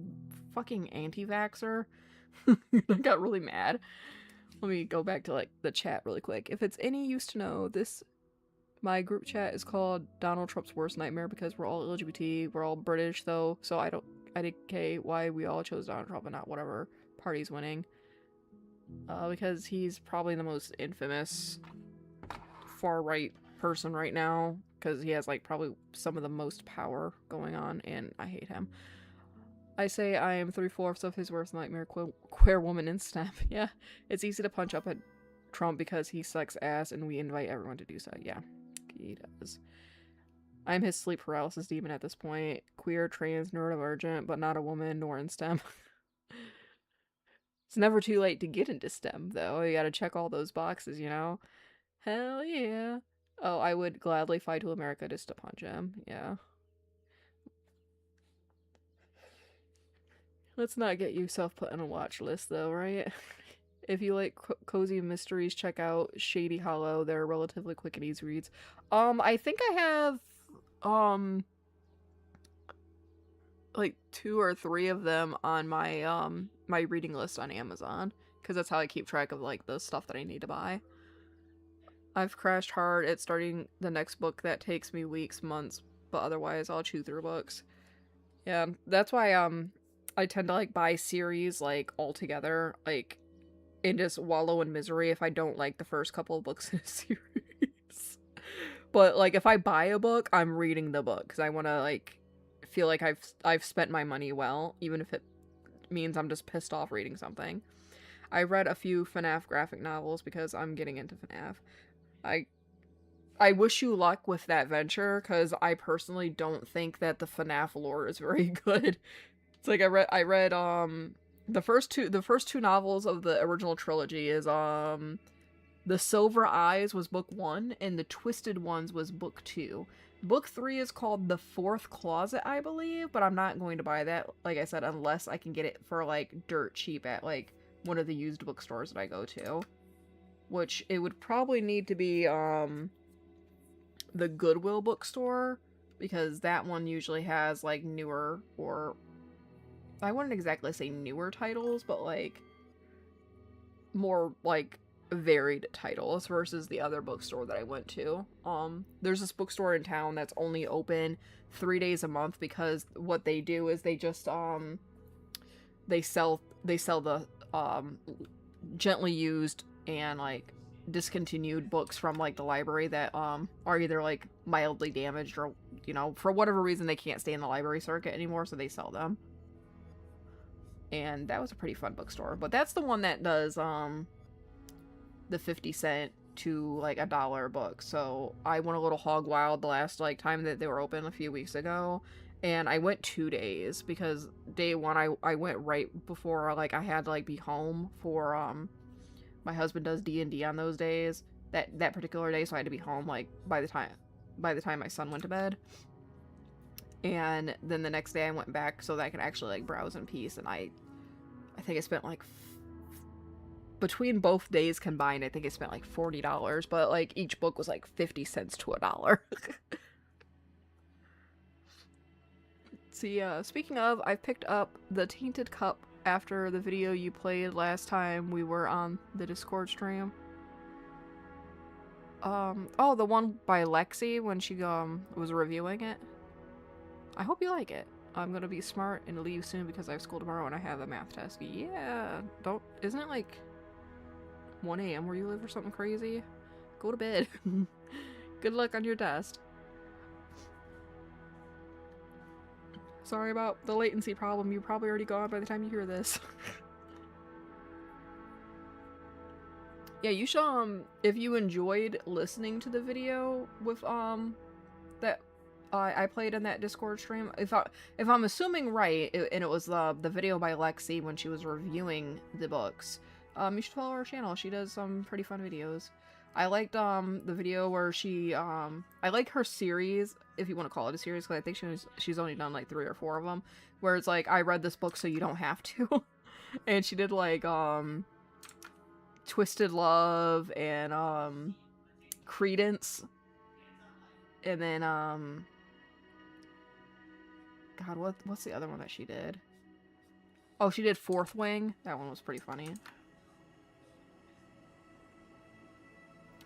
fucking anti-vaxxer? I got really mad. Let me go back to like the chat really quick. If it's any use to know, my group chat is called Donald Trump's Worst Nightmare because we're all LGBT, we're all British though, so I didn't why we all chose Donald Trump and not whatever party's winning. Because he's probably the most infamous far-right person right now, because he has like probably some of the most power going on, and I hate him. I say I am 3/4 of his worst nightmare, queer woman in STEM. Yeah, it's easy to punch up at Trump because he sucks ass and we invite everyone to do so. Yeah. He does. I'm his sleep paralysis demon at this point. Queer, trans, neurodivergent, but not a woman nor in STEM. It's never too late to get into STEM, though. You gotta check all those boxes, you know? Hell yeah. Oh, I would gladly fly to America just to punch him. Yeah. Let's not get yourself put on a watch list, though, right? If you like cozy mysteries, check out Shady Hollow. They're relatively quick and easy reads. I think I have, like 2 or 3 of them on my, my reading list on Amazon, because that's how I keep track of, like, the stuff that I need to buy. I've crashed hard at starting the next book that takes me weeks, months, but otherwise I'll chew through books. Yeah, that's why, I tend to, like, buy series, like, all together, like, and just wallow in misery if I don't like the first couple of books in a series. But, like, if I buy a book, I'm reading the book, because I want to, like, feel like I've spent my money well, even if it means I'm just pissed off reading something. I read a few FNAF graphic novels because I'm getting into FNAF. I wish you luck with that venture, because I personally don't think that the FNAF lore is very good. It's like I read the first two novels of the original trilogy is The Silver Eyes was book 1 and The Twisted Ones was book 2. Book 3 is called The Fourth Closet, I believe, but I'm not going to buy that, like I said, unless I can get it for like dirt cheap at like one of the used bookstores that I go to, which it would probably need to be the Goodwill bookstore, because that one usually has like newer, or I wouldn't exactly say newer titles, but like more like varied titles versus the other bookstore that I went to. There's this bookstore in town that's only open 3 days a month, because what they do is they just they sell the gently used and like discontinued books from like the library that are either like mildly damaged, or you know, for whatever reason they can't stay in the library circuit anymore, so they sell them. And that was a pretty fun bookstore. But that's the one that does the 50-cent to like $1 book. So I went a little hog wild the last like time that they were open a few weeks ago, and I went 2 days, because day one I went right before like I had to like be home for my husband does D&D on those days, that particular day, so I had to be home like by the time my son went to bed. And then the next day I went back so that I could actually like browse in peace, and I think I spent like between both days combined, I think I spent like $40, but like each book was like 50 cents to $1. See, speaking of, I picked up the Tainted Cup after the video you played last time we were on the Discord stream. Oh, the one by Lexi when she was reviewing it. I hope you like it. I'm gonna be smart and leave soon because I have school tomorrow and I have a math test. Yeah, isn't it like 1 a.m. where you live or something crazy? Go to bed. Good luck on your test. Sorry about the latency problem. You're probably already gone by the time you hear this. Yeah, you should, if you enjoyed listening to the video with, that I played in that Discord stream, if I'm assuming right, and it was the video by Lexi when she was reviewing the books, you should follow her channel. She does some pretty fun videos. I liked the video where she I like her series, if you want to call it a series, because I think she's only done like 3 or 4 of them, where it's like, I read this book so you don't have to. And she did like Twisted Love and Credence, and then God, what's the other one that she did? Oh, she did Fourth Wing. That one was pretty funny.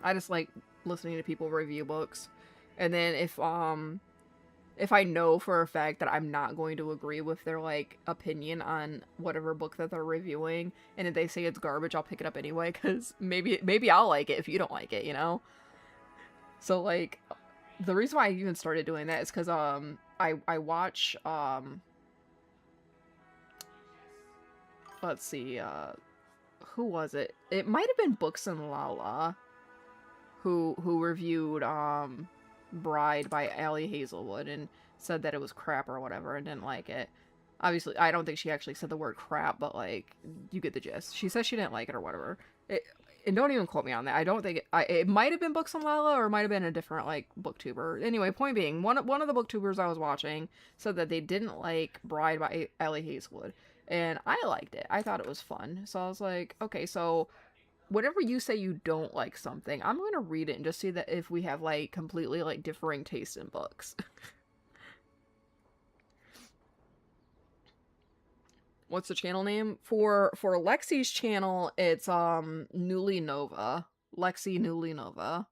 I just like listening to people review books. And then if I know for a fact that I'm not going to agree with their like opinion on whatever book that they're reviewing, and if they say it's garbage, I'll pick it up anyway, because maybe I'll like it if you don't like it, you know? So like, the reason why I even started doing that is because I watch let's see, who was it? It might have been Books and Lala who reviewed Bride by Allie Hazelwood and said that it was crap or whatever and didn't like it. Obviously, I don't think she actually said the word crap, but like, you get the gist. She says she didn't like it or whatever. And don't even quote me on that. I don't think it might have been Books and Lala, or it might have been a different like booktuber. Anyway, point being, one of the booktubers I was watching said that they didn't like Bride by Allie Hazelwood, and I liked it. I thought it was fun. So I was like, okay, so whenever you say you don't like something, I'm going to read it and just see that if we have like completely like differing taste in books. What's the channel name? For Lexi's channel, it's Newly Nova. Lexi Newly Nova.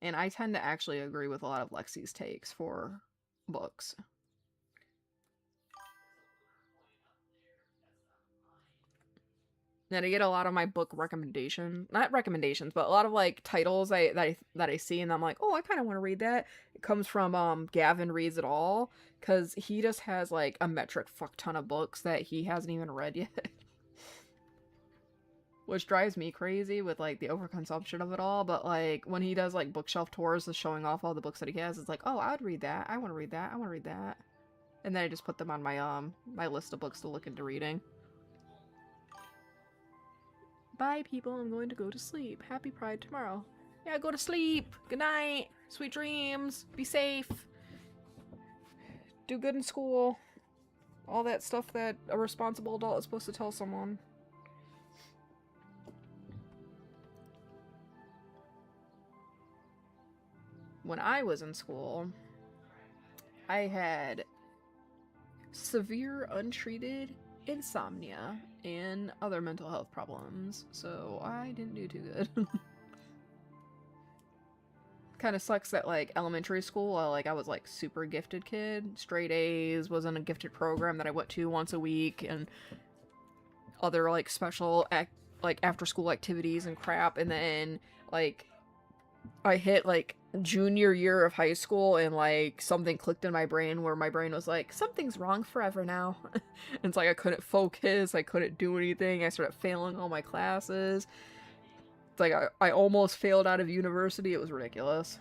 And I tend to actually agree with a lot of Lexi's takes for books. And I get a lot of my book not recommendations, but a lot of like titles that I see, and I'm like, oh, I kind of want to read that. It comes from Gavin Reads It All, because he just has like a metric fuck ton of books that he hasn't even read yet. Which drives me crazy with like the overconsumption of it all. But like when he does like bookshelf tours, of showing off all the books that he has, it's like, oh, I would read that. I want to read that. I want to read that. And then I just put them on my my list of books to look into reading. Bye, people. I'm going to go to sleep. Happy Pride tomorrow. Yeah, go to sleep. Good night. Sweet dreams. Be safe. Do good in school. All that stuff that a responsible adult is supposed to tell someone. When I was in school, I had severe untreated insomnia and other mental health problems, so I didn't do too good. Kind of sucks that like elementary school, I was like super gifted kid, straight A's, was in a gifted program that I went to once a week, and other like special like after school activities and crap, and then like I hit like junior year of high school and like something clicked in my brain where my brain was like, something's wrong forever now. And it's like I couldn't focus, I couldn't do anything, I started failing all my classes. It's like I almost failed out of university, it was ridiculous.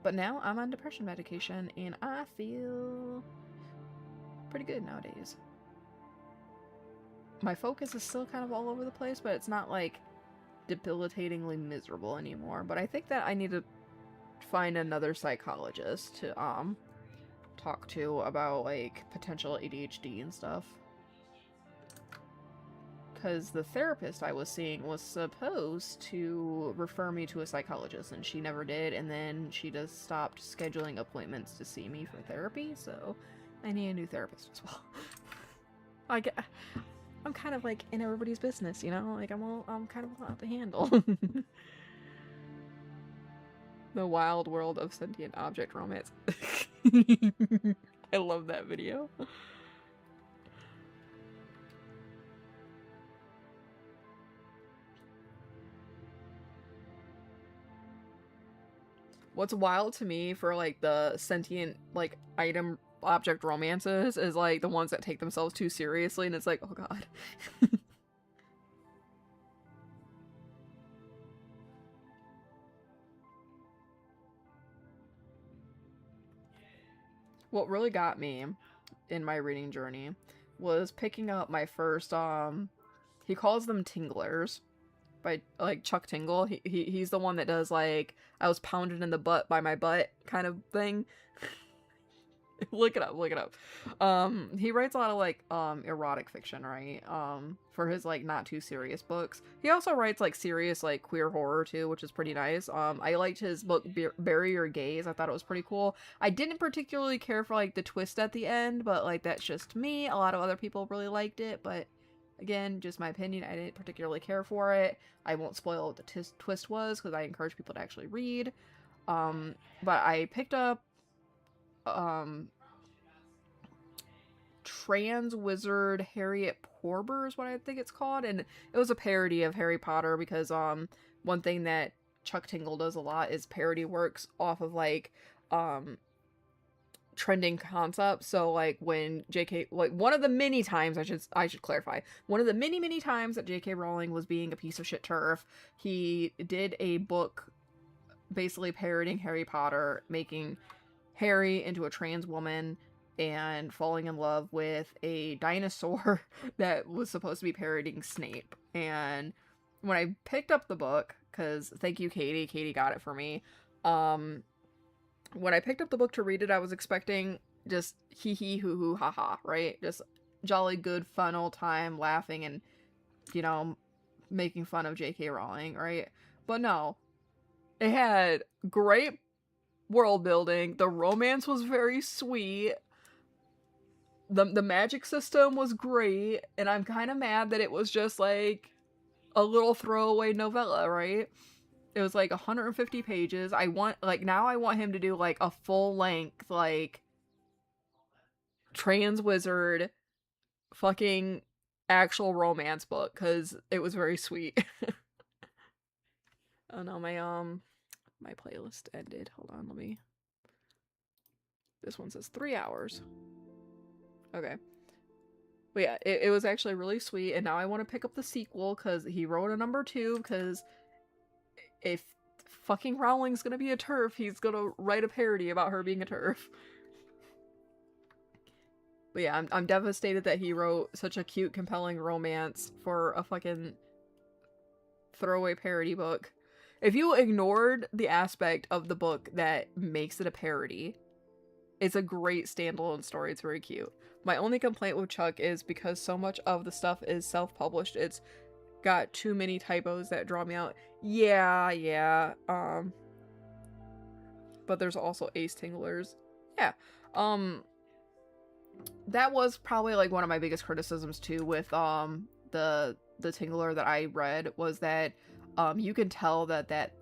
But now I'm on depression medication and I feel pretty good nowadays. My focus is still kind of all over the place, but it's not like debilitatingly miserable anymore. But I think that I need to find another psychologist to talk to about like potential ADHD and stuff. Because the therapist I was seeing was supposed to refer me to a psychologist, and she never did, and then she just stopped scheduling appointments to see me for therapy, so I need a new therapist as well. I'm kind of like in everybody's business, you know? Like I'm kind of a lot to handle. The wild world of sentient object romance. I love that video. What's wild to me for like the sentient like item object romances is like the ones that take themselves too seriously, and it's like, oh god. What really got me in my reading journey was picking up my first he calls them tinglers by like Chuck Tingle. He's the one that does like I was pounded in the butt by my butt kind of thing. Look it up. He writes a lot of like erotic fiction, right? For his like not too serious books. He also writes like serious like queer horror too, which is pretty nice. I liked his book Bury Your Gaze. I thought it was pretty cool. I didn't particularly care for like the twist at the end, but like that's just me. A lot of other people really liked it, but again, just my opinion, I didn't particularly care for it. I won't spoil what the twist was because I encourage people to actually read. But I picked up Trans Wizard Harriet Porber is what I think it's called, and it was a parody of Harry Potter because one thing that Chuck Tingle does a lot is parody works off of like trending concepts. So like when JK, like one of the many times I should clarify, one of the many times that JK Rowling was being a piece of shit turf, he did a book basically parodying Harry Potter, making Harry into a trans woman and falling in love with a dinosaur that was supposed to be parodying Snape. And when I picked up the book, because thank you Katie got it for me, when I picked up the book to read it, I was expecting just hee hee hoo hoo ha ha, right? Just jolly good fun old time laughing and, you know, making fun of JK Rowling, right? But no, it had great world building, the romance was very sweet, the magic system was great, and I'm kind of mad that it was just like a little throwaway novella, right? It was like 150 pages. Now I want him to do like a full length like trans wizard fucking actual romance book because it was very sweet. Oh no, my playlist ended. Hold on, let me. This one says 3 hours. Okay. But yeah, it was actually really sweet, and now I want to pick up the sequel because he wrote a number 2, because if fucking Rowling's gonna be a TERF, he's gonna write a parody about her being a TERF. But yeah, I'm devastated that he wrote such a cute, compelling romance for a fucking throwaway parody book. If you ignored the aspect of the book that makes it a parody, it's a great standalone story. It's very cute. My only complaint with Chuck is because so much of the stuff is self-published, it's got too many typos that draw me out. Yeah. But there's also ace tinglers. Yeah. That was probably like one of my biggest criticisms too with the tingler that I read, was that you can tell that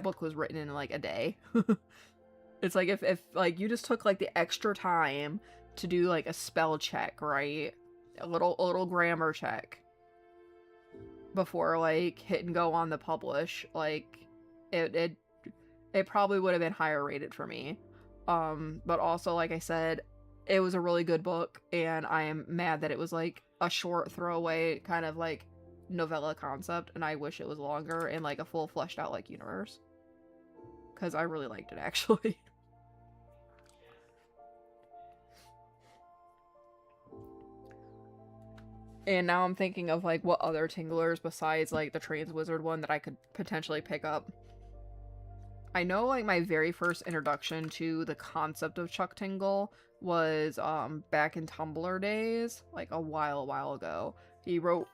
book was written in like a day. It's like if like you just took like the extra time to do like a spell check, right? A little grammar check before like hit and go on the publish, like it probably would have been higher rated for me. But also, like I said, it was a really good book, and I am mad that it was like a short throwaway kind of like novella concept, and I wish it was longer and like a full fleshed out like universe, because I really liked it actually. And now I'm thinking of like what other tinglers besides like the Trans Wizard one that I could potentially pick up. I know like my very first introduction to the concept of Chuck Tingle was back in Tumblr days, like a while ago. He wrote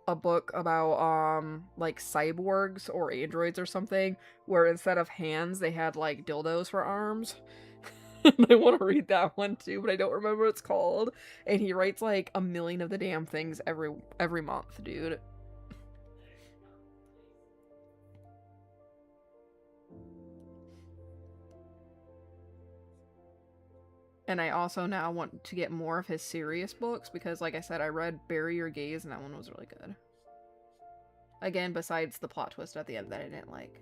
a book about like cyborgs or androids or something, where instead of hands they had like dildos for arms. I want to read that one too, but I don't remember what it's called. And he writes like a million of the damn things every month, dude. And I also now want to get more of his serious books because, like I said, I read Bury Your Gaze and that one was really good. Again, besides the plot twist at the end that I didn't like.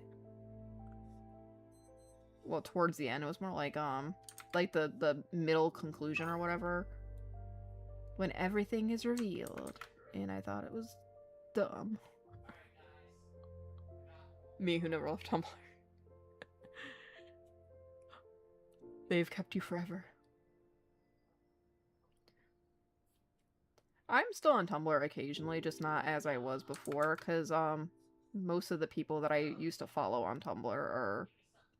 Well, towards the end, it was more like the middle conclusion or whatever, when everything is revealed, and I thought it was dumb. Me who never left Tumblr. They've kept you forever. I'm still on Tumblr occasionally, just not as I was before, because most of the people that I used to follow on Tumblr are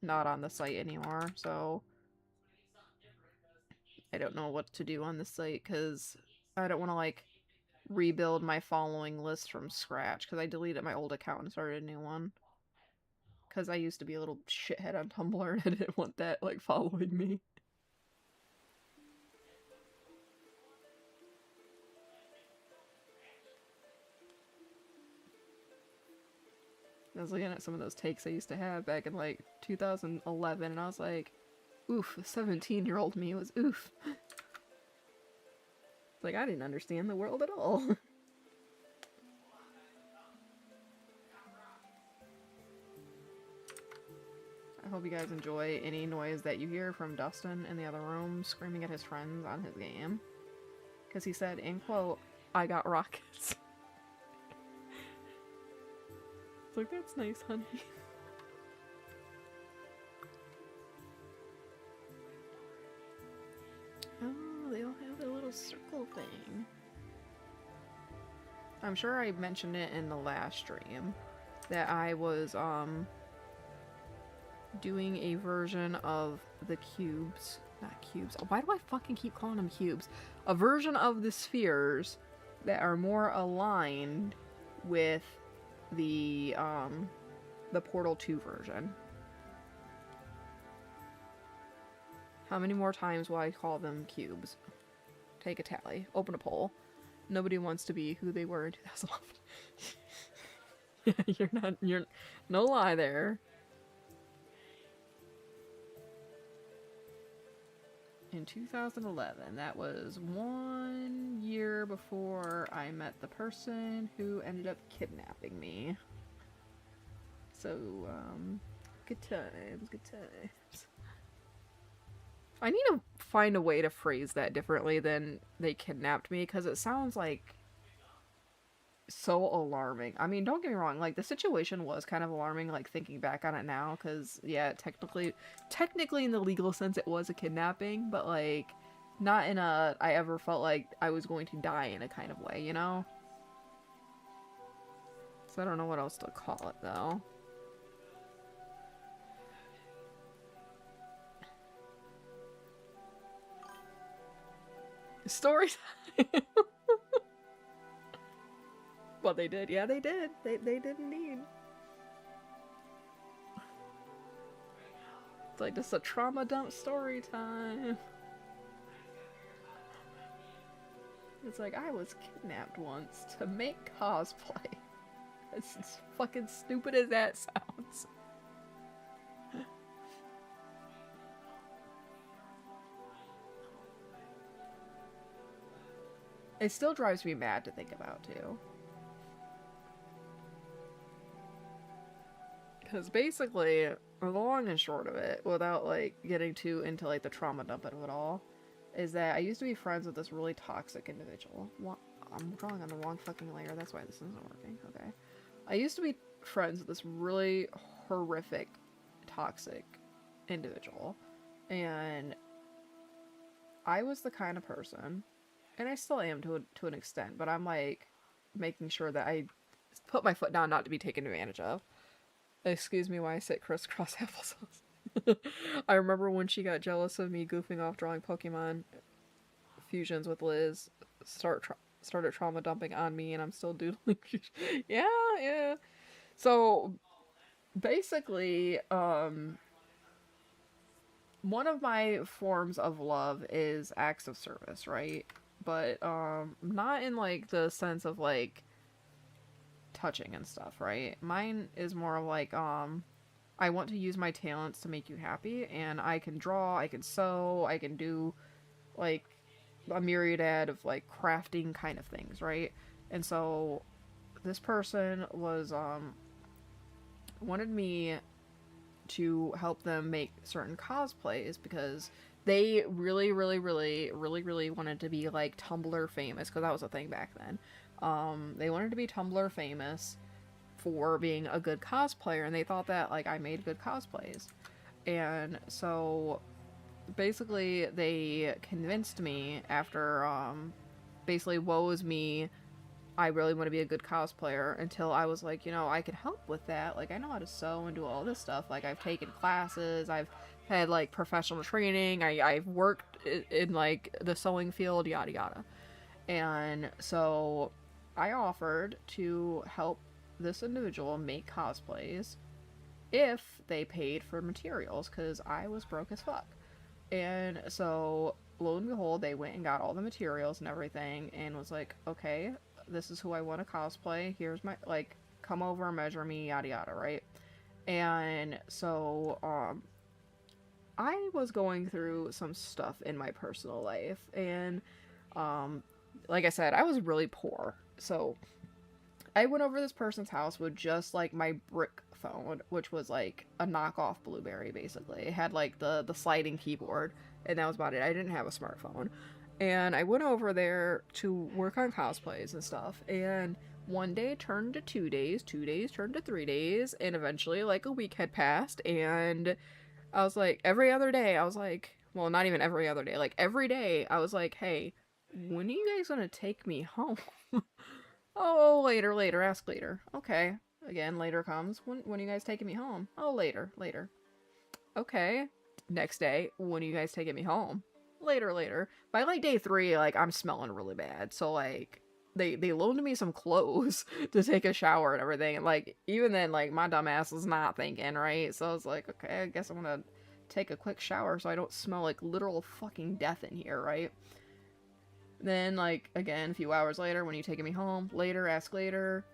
not on the site anymore, so I don't know what to do on the site, because I don't want to, like, rebuild my following list from scratch, because I deleted my old account and started a new one. Because I used to be a little shithead on Tumblr, and I didn't want that, like, following me. I was looking at some of those takes I used to have back in, like, 2011, and I was like, oof, 17-year-old me was oof. Like, I didn't understand the world at all. I hope you guys enjoy any noise that you hear from Dustin in the other room screaming at his friends on his game. Because he said, in quote, I got rockets. It's like, that's nice, honey. Oh, they all have their little circle thing. I'm sure I mentioned it in the last stream that I was doing a version of the cubes. Not cubes. Why do I fucking keep calling them cubes? A version of the spheres that are more aligned with the Portal 2 version. How many more times will I call them cubes? Take a tally. Open a poll. Nobody wants to be who they were in 2011. You're no lie there. In 2011, that was 1 year before I met the person who ended up kidnapping me. So, good times, good times. I need to find a way to phrase that differently than they kidnapped me, because it sounds like so alarming. I mean, don't get me wrong, like, the situation was kind of alarming, like, thinking back on it now, because, yeah, technically in the legal sense it was a kidnapping, but, like, not in a I ever felt like I was going to die in a kind of way, you know? So I don't know what else to call it, though. Story time! Well, they did. Yeah, they did. They did indeed. It's like just a trauma dump story time. It's like, I was kidnapped once to make cosplay. It's as fucking stupid as that sounds. It still drives me mad to think about, too. Because basically, the long and short of it, without, like, getting too into, like, the trauma dump of it all, is that I used to be friends with this really toxic individual. I'm drawing on the wrong fucking layer, that's why this isn't working. Okay. I used to be friends with this really horrific, toxic individual. And I was the kind of person, and I still am to an extent, but I'm, like, making sure that I put my foot down not to be taken advantage of. Excuse me while I sit crisscross applesauce. I remember when she got jealous of me goofing off drawing Pokemon fusions with Liz, started trauma dumping on me, and I'm still doodling. Yeah. So basically, one of my forms of love is acts of service, right? But not in like the sense of like touching and stuff, right? Mine is more of like I want to use my talents to make you happy, and I can draw, I can sew, I can do like a myriad of like crafting kind of things, right? And so this person was wanted me to help them make certain cosplays because they really wanted to be like Tumblr famous, because that was a thing back then. They wanted to be Tumblr famous for being a good cosplayer, and they thought that like I made good cosplays. And so basically they convinced me after basically woes me, I really want to be a good cosplayer, until I was like, you know, I can help with that. Like, I know how to sew and do all this stuff. Like, I've taken classes, I've had like professional training, I've worked in like the sewing field, yada yada. And so I offered to help this individual make cosplays if they paid for materials, because I was broke as fuck. And so lo and behold, they went and got all the materials and everything, and was like, okay, this is who I want to cosplay. Here's my, like, come over, measure me, yada yada, right? And so, I was going through some stuff in my personal life, and, like I said, I was really poor. So, I went over this person's house with just, like, my brick phone, which was, like, a knockoff Blueberry, basically. It had, like, the sliding keyboard, and that was about it. I didn't have a smartphone. And I went over there to work on cosplays and stuff, and one day turned to 2 days, 2 days turned to 3 days, and eventually, like, a week had passed, and I was like, every other day, I was like, well, not even every other day, like, every day, I was like, hey, when are you guys gonna take me home? Oh, later, ask later. Okay. Again, later comes. When are you guys taking me home? Oh, later. Okay. Next day, when are you guys taking me home? Later. By like day 3, like, I'm smelling really bad. So like they loaned me some clothes to take a shower and everything. And like even then, like, my dumb ass was not thinking, right? So I was like, okay, I guess I'm gonna take a quick shower so I don't smell like literal fucking death in here, right? Then, like, again, a few hours later, when you taking me home? Later, ask later.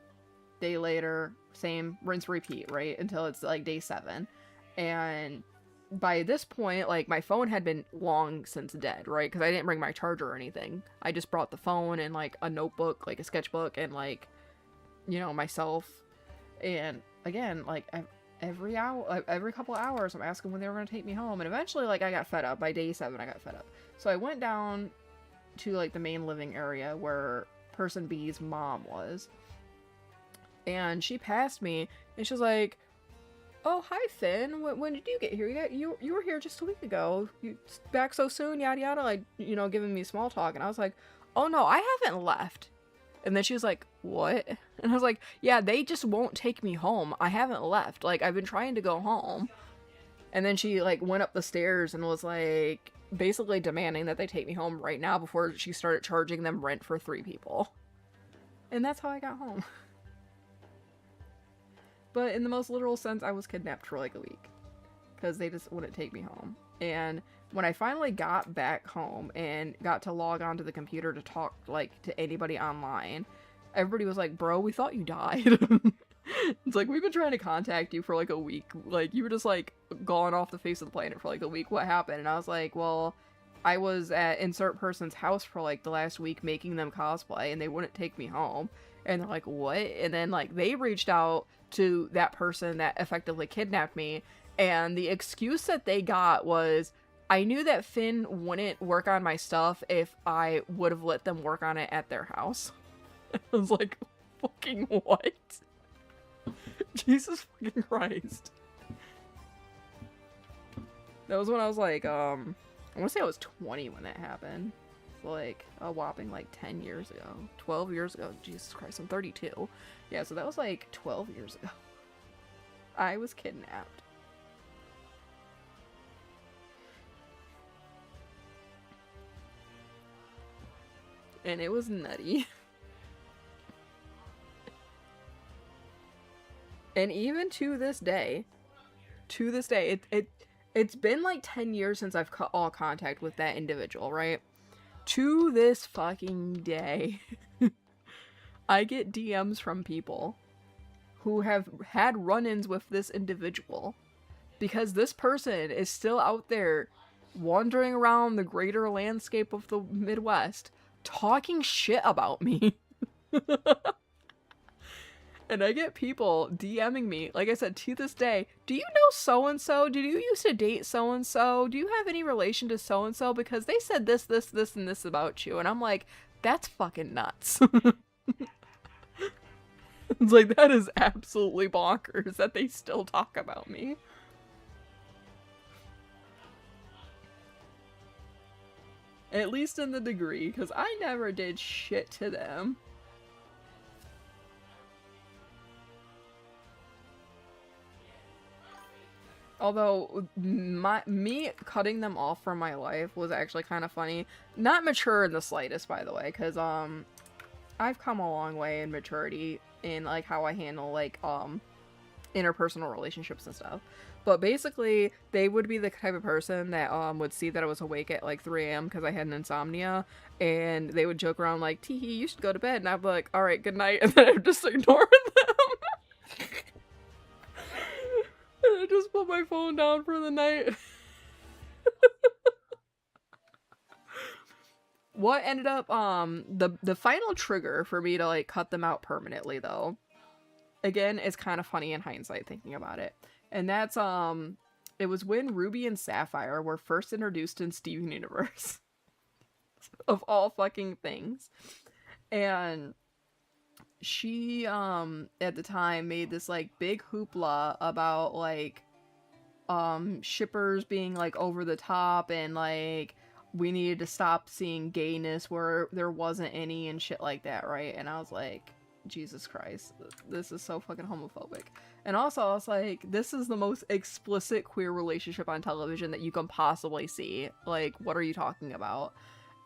Day later, same, rinse, repeat, right? Until it's, like, day 7. And by this point, like, my phone had been long since dead, right? Because I didn't bring my charger or anything. I just brought the phone and, like, a notebook, like, a sketchbook, and, like, you know, myself. And, again, like, every couple hours, I'm asking when they were going to take me home. And eventually, like, I got fed up. By day 7, I got fed up. So I went down to like the main living area where person B's mom was, and she passed me, and she was like, oh, hi Finn, when did you get here? You were here just a week ago, you back so soon, yada yada, like, you know, giving me small talk. And I was like, oh no, I haven't left. And then she was like, what? And I was like, yeah, they just won't take me home. I haven't left. Like, I've been trying to go home. And then she, like, went up the stairs and was, like, basically demanding that they take me home right now before she started charging them rent for 3 people. And that's how I got home. But in the most literal sense, I was kidnapped for, like, a week. Because they just wouldn't take me home. And when I finally got back home and got to log onto the computer to talk, like, to anybody online, everybody was like, bro, we thought you died. It's like, we've been trying to contact you for, like, a week. Like, you were just, like, gone off the face of the planet for, like, a week. What happened? And I was like, well, I was at insert person's house for, like, the last week making them cosplay, and they wouldn't take me home. And they're like, what? And then, like, they reached out to that person that effectively kidnapped me, and the excuse that they got was, I knew that Finn wouldn't work on my stuff if I would have let them work on it at their house. I was like, fucking what? Jesus fucking Christ. That was when I was like, I want to say I was 20 when that happened. So like, a whopping like 10 years ago. 12 years ago. Jesus Christ, I'm 32. Yeah, so that was like 12 years ago. I was kidnapped. And it was nutty. And even to this day, it's been like 10 years since I've cut all contact with that individual, right? To this fucking day, I get DMs from people who have had run-ins with this individual because this person is still out there wandering around the greater landscape of the Midwest talking shit about me. And I get people DMing me, like I said, to this day, do you know so-and-so? Did you used to date so-and-so? Do you have any relation to so-and-so? Because they said this, this, this, and this about you. And I'm like, that's fucking nuts. It's like, that is absolutely bonkers that they still talk about me. At least in the degree, because I never did shit to them. Although, me cutting them off from my life was actually kind of funny. Not mature in the slightest, by the way, because, I've come a long way in maturity in, like, how I handle, like, interpersonal relationships and stuff. But basically, they would be the type of person that, would see that I was awake at, like, 3 a.m. because I had an insomnia, and they would joke around, like, tee-hee, you should go to bed, and I'd be like, alright, good night, and then I'd just ignore them. And I just put my phone down for the night. What ended up, the final trigger for me to, like, cut them out permanently, though, again, is kind of funny in hindsight thinking about it. And that's, it was when Ruby and Sapphire were first introduced in Steven Universe. Of all fucking things. And she, at the time made this, like, big hoopla about, like, shippers being, like, over the top and, like, we needed to stop seeing gayness where there wasn't any and shit like that, right? And I was like, Jesus Christ, this is so fucking homophobic. And also, I was like, this is the most explicit queer relationship on television that you can possibly see. Like, what are you talking about?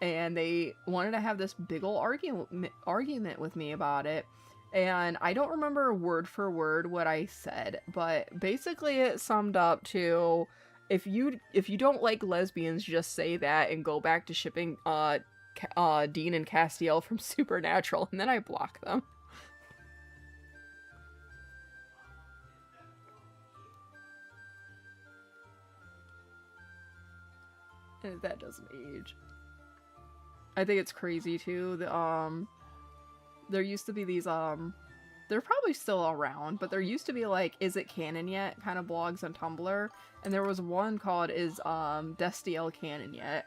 And they wanted to have this big ol' argument with me about it. And I don't remember word for word what I said, but basically it summed up to, if you don't like lesbians, just say that and go back to shipping Dean and Castiel from Supernatural, and then I block them. And that doesn't age. I think it's crazy too. There used to be these they're probably still around, but there used to be, like, is it canon yet kind of blogs on Tumblr, and there was one called is Destiel canon yet,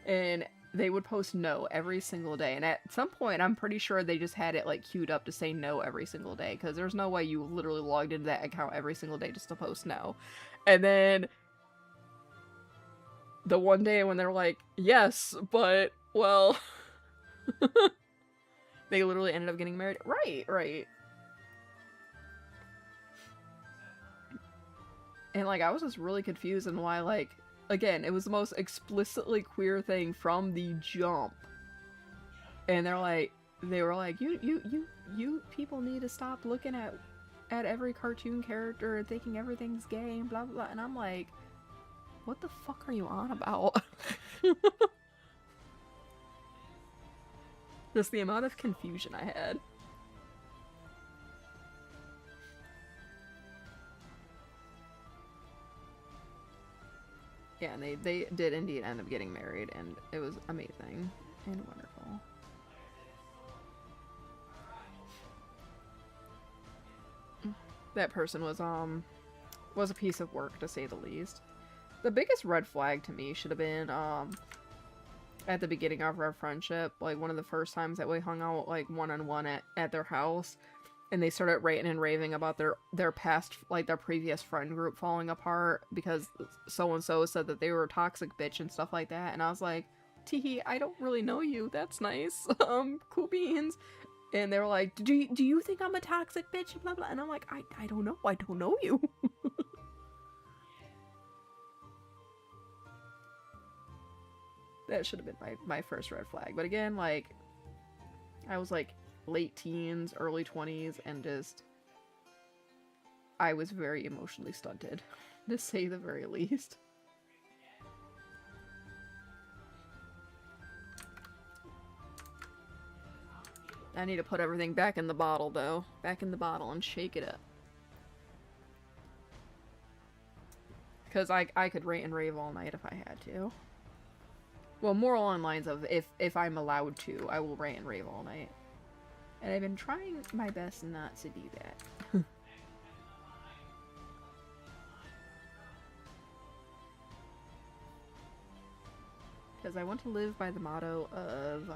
and they would post no every single day, and at some point I'm pretty sure they just had it, like, queued up to say no every single day, because there's no way you literally logged into that account every single day just to post no. And then the one day when they're like, yes, but, well, They literally ended up getting married. Right, right. And, like, I was just really confused on why, like, again, it was the most explicitly queer thing from the jump. And they were like, you people need to stop looking at every cartoon character and thinking everything's gay and blah, blah, blah. And I'm like, what the fuck are you on about? Just the amount of confusion I had. Yeah, and they did indeed end up getting married, and it was amazing and wonderful. That person was a piece of work, to say the least. The biggest red flag to me should have been at the beginning of our friendship, like one of the first times that we hung out like one-on-one at their house, and they started ranting and raving about their past, like their previous friend group falling apart because so-and-so said that they were a toxic bitch and stuff like that, and I was like, teehee, I don't really know you, that's nice. Cool beans. And they were like, do you think I'm a toxic bitch? Blah blah. And I'm like, I don't know. I don't know you. That should have been my first red flag. But again, like, I was like late teens, early 20s, and just I was very emotionally stunted, to say the very least. I need to put everything back in the bottle, though. Back in the bottle and shake it up. Because I could rant and rave all night if I had to. Well, more along the lines of, if I'm allowed to, I will rant and rave all night. And I've been trying my best not to do that. Because I want to live by the motto of,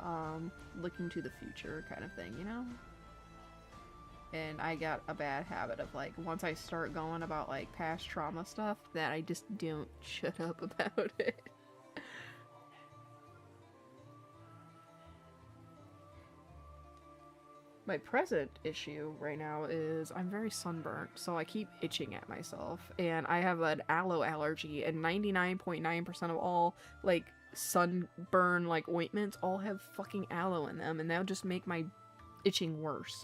looking to the future kind of thing, you know? And I got a bad habit of, like, once I start going about, like, past trauma stuff, that I just don't shut up about it. My present issue right now is I'm very sunburnt, so I keep itching at myself, and I have an aloe allergy, and 99.9% of all, like, sunburn, like, ointments all have fucking aloe in them, and that'll just make my itching worse.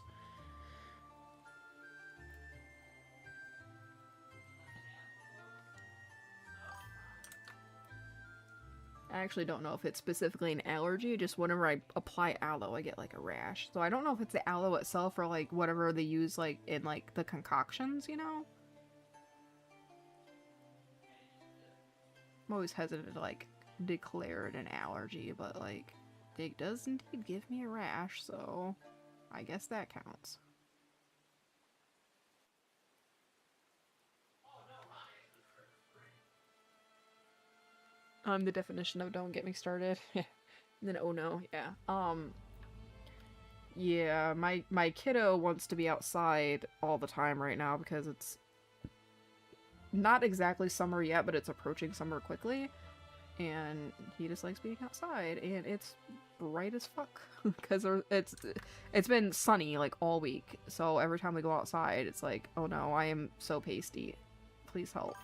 I actually don't know if it's specifically an allergy, just whenever I apply aloe, I get, like, a rash. So I don't know if it's the aloe itself or, like, whatever they use, like, in, like, the concoctions, you know? I'm always hesitant to, like, declare it an allergy, but, like, it does indeed give me a rash, so I guess that counts. The definition of don't get me started. And then oh no, yeah. Yeah, my kiddo wants to be outside all the time right now because it's not exactly summer yet, but it's approaching summer quickly. And he just likes being outside, and it's bright as fuck because it's been sunny like all week. So every time we go outside, it's like, oh no, I am so pasty. Please help.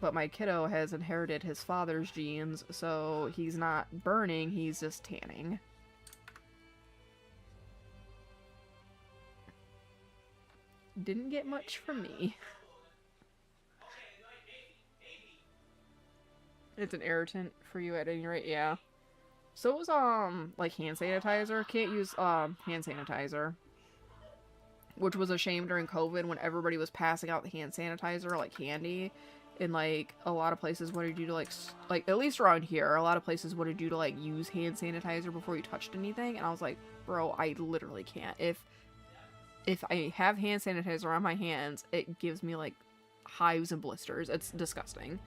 But my kiddo has inherited his father's genes, so he's not burning, he's just tanning. Didn't get much from me. It's an irritant for you at any rate, yeah. So it was, like hand sanitizer. Can't use, hand sanitizer. Which was a shame during COVID when everybody was passing out the hand sanitizer like candy. And, like, a lot of places wanted you to, like, at least around here, a lot of places wanted you to, like, use hand sanitizer before you touched anything. And I was like, bro, I literally can't. If I have hand sanitizer on my hands, it gives me, like, hives and blisters. It's disgusting.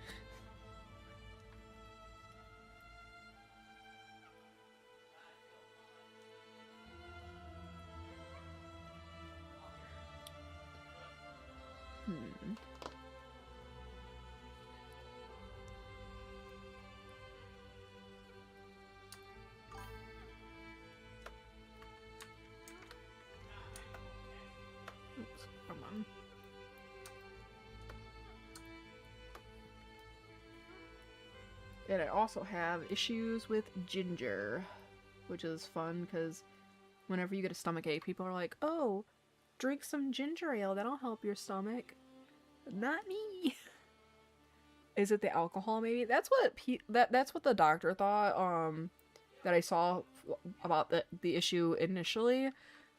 And I also have issues with ginger, which is fun because whenever you get a stomach ache, people are like, oh, drink some ginger ale, that'll help your stomach. Not me. Is it the alcohol maybe? That's what that's what the doctor thought that I saw about the issue initially,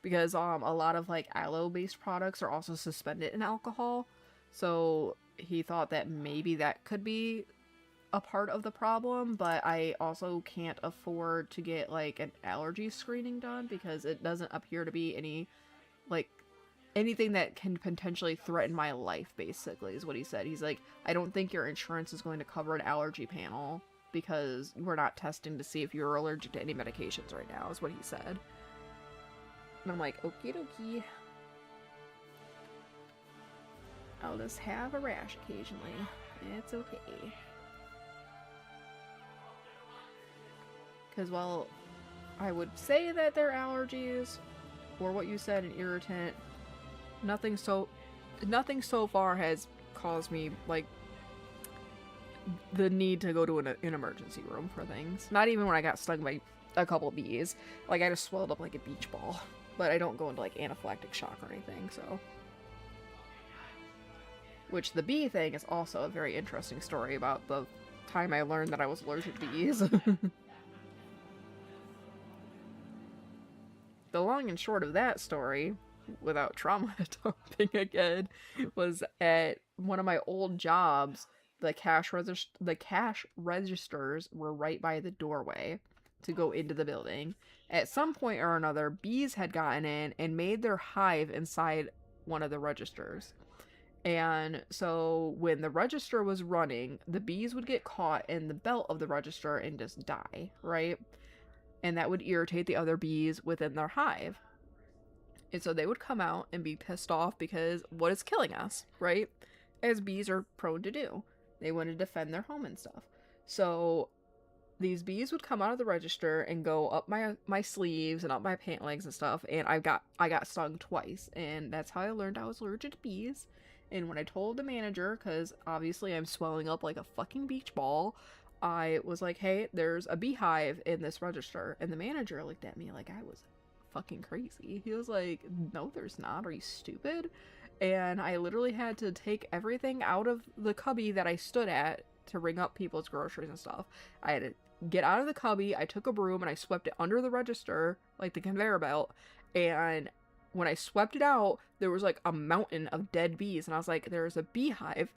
because a lot of like aloe based products are also suspended in alcohol. So he thought that maybe that could be a part of the problem, but I also can't afford to get like an allergy screening done because it doesn't appear to be any like anything that can potentially threaten my life, basically, is what he said. He's like, I don't think your insurance is going to cover an allergy panel because we're not testing to see if you're allergic to any medications right now, is what he said. And I'm like, okie dokie. I'll just have a rash occasionally. It's okay. Because while I would say that they're allergies, or what you said, an irritant, nothing so far has caused me like the need to go to an emergency room for things. Not even when I got stung by a couple bees. Like I just swelled up like a beach ball, but I don't go into like anaphylactic shock or anything. So, which the bee thing is also a very interesting story about the time I learned that I was allergic to bees. The long and short of that story, without trauma dumping again, was at one of my old jobs. The cash registers were right by the doorway to go into the building. At some point or another, bees had gotten in and made their hive inside one of the registers. And so when the register was running, the bees would get caught in the belt of the register and just die, right? And that would irritate the other bees within their hive. And so they would come out and be pissed off because what is killing us, right? As bees are prone to do. They want to defend their home and stuff. So these bees would come out of the register and go up my sleeves and up my pant legs and stuff, and I got stung twice, and that's how I learned I was allergic to bees. And when I told the manager, because obviously I'm swelling up like a fucking beach ball, I was like, hey, there's a beehive in this register. And the manager looked at me like I was fucking crazy. He was like, no, there's not. Are you stupid? And I literally had to take everything out of the cubby that I stood at to ring up people's groceries and stuff. I had to get out of the cubby. I took a broom and I swept it under the register, like the conveyor belt. And when I swept it out, there was like a mountain of dead bees. And I was like, there's a beehive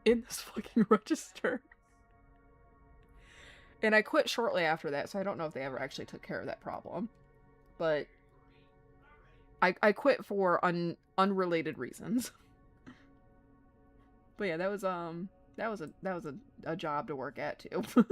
in this fucking register. And I quit shortly after that, so I don't know if they ever actually took care of that problem. But I quit for unrelated reasons. But yeah, that was a job to work at too.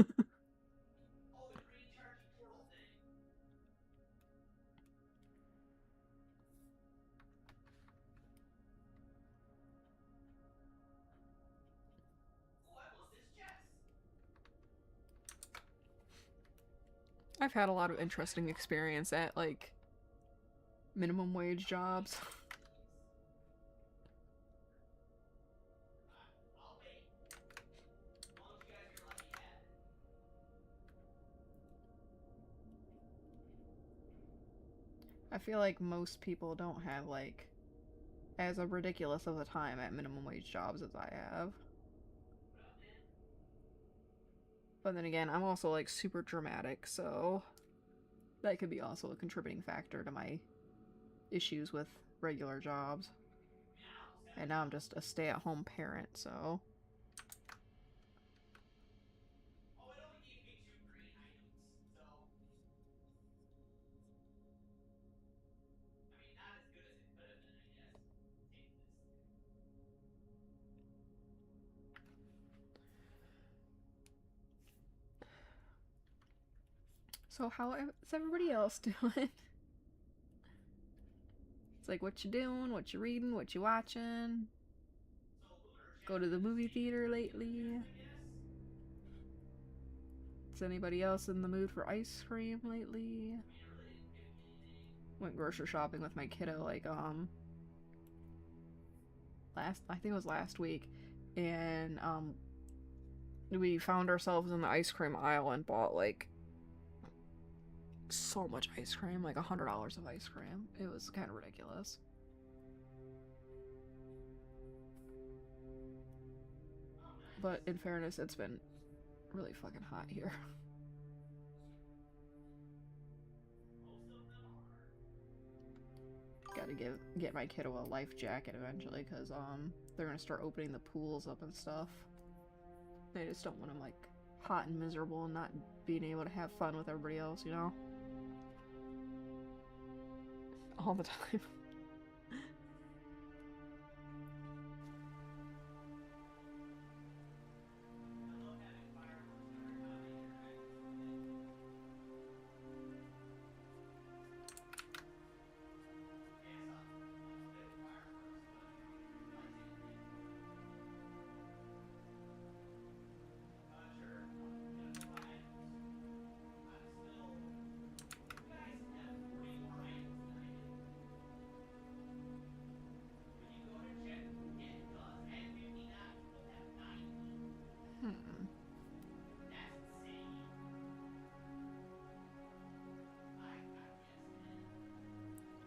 I've had a lot of interesting experience at like minimum wage jobs. I feel like most people don't have like as a ridiculous of a time at minimum wage jobs as I have. But then again, I'm also like super dramatic, so that could be also a contributing factor to my issues with regular jobs. And now I'm just a stay-at-home parent, so how is everybody else doing? It's like, what you doing? What you reading? What you watching? Go to the movie theater lately? Is anybody else in the mood for ice cream lately? Went grocery shopping with my kiddo like I think it was last week, and we found ourselves in the ice cream aisle and bought like so much ice cream, like $100 of ice cream. It was kind of ridiculous. But in fairness, it's been really fucking hot here. Gotta get my kiddo a life jacket eventually, because they're gonna start opening the pools up and stuff. I just don't want him like hot and miserable and not being able to have fun with everybody else, you know? All the time.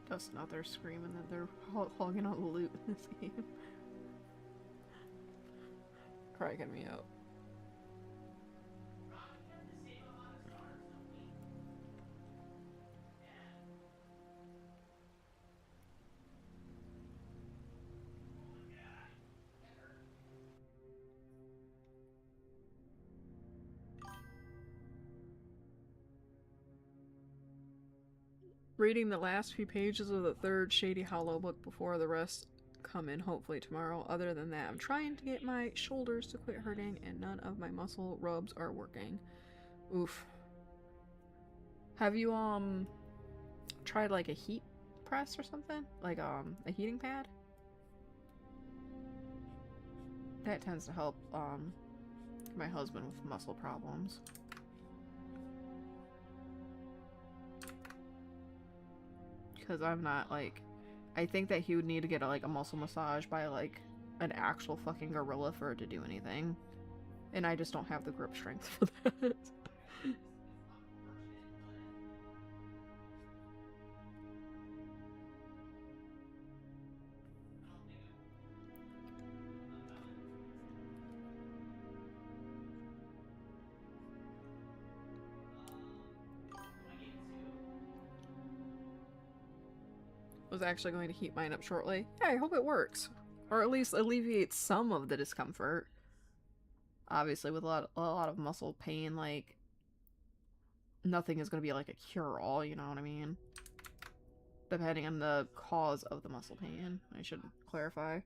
Just not there screaming that they're hogging all the loot in this game. Cracking me up. Reading the last few pages of the third Shady Hollow book before the rest come in hopefully tomorrow. Other than that, I'm trying to get my shoulders to quit hurting and none of my muscle rubs are working. Oof. Have you tried like a heat press or something? Like a heating pad? That tends to help my husband with muscle problems. Because I'm not like, I think that he would need to get like a muscle massage by like an actual fucking gorilla for it to do anything, and I just don't have the grip strength for that. Was actually going to heat mine up shortly. Yeah, I hope it works. Or at least alleviates some of the discomfort. Obviously, with a lot of muscle pain, like, nothing is going to be like a cure-all, you know what I mean? Depending on the cause of the muscle pain, I should clarify.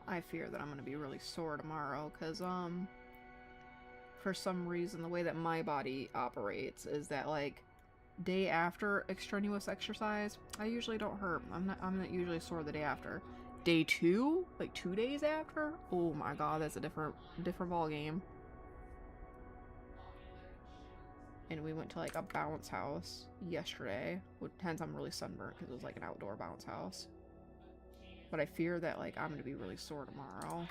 I fear that I'm going to be really sore tomorrow, because, for some reason, the way that my body operates is that, like, day after extraneous exercise, I usually don't hurt. I'm not usually sore the day after. Day 2? Like 2 days after? Oh my god, that's a different ball game. And we went to like a bounce house yesterday. Hence I'm really sunburnt because it was like an outdoor bounce house. But I fear that like I'm gonna be really sore tomorrow.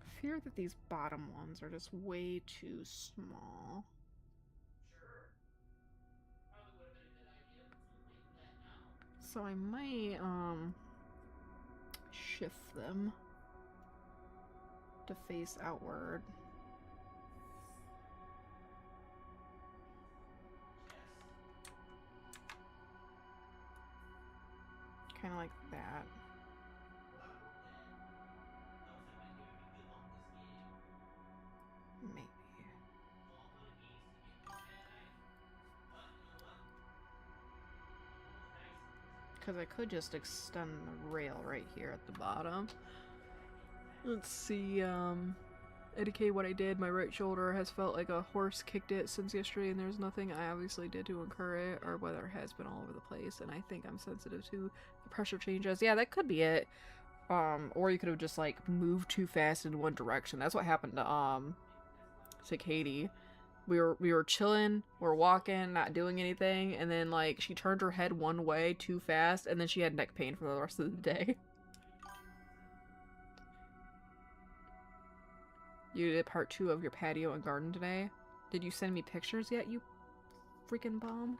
I fear that these bottom ones are just way too small. So I might shift them to face outward. Kind of like that. Because I could just extend the rail right here at the bottom. Let's see, indicate what I did. My right shoulder has felt like a horse kicked it since yesterday, and there's nothing I obviously did to incur it, or whether it has been all over the place, and I think I'm sensitive to the pressure changes. Yeah, that could be it. Or you could have just, like, moved too fast in one direction. That's what happened to Katie. We were chilling, we were walking, not doing anything, and then, like, she turned her head one way too fast, and then she had neck pain for the rest of the day. You did part 2 of your patio and garden today? Did you send me pictures yet, you freaking bum?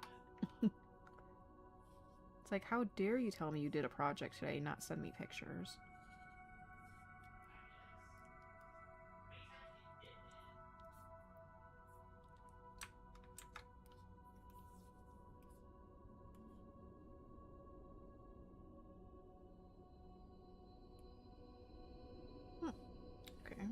It's like, how dare you tell me you did a project today and not send me pictures? Okay.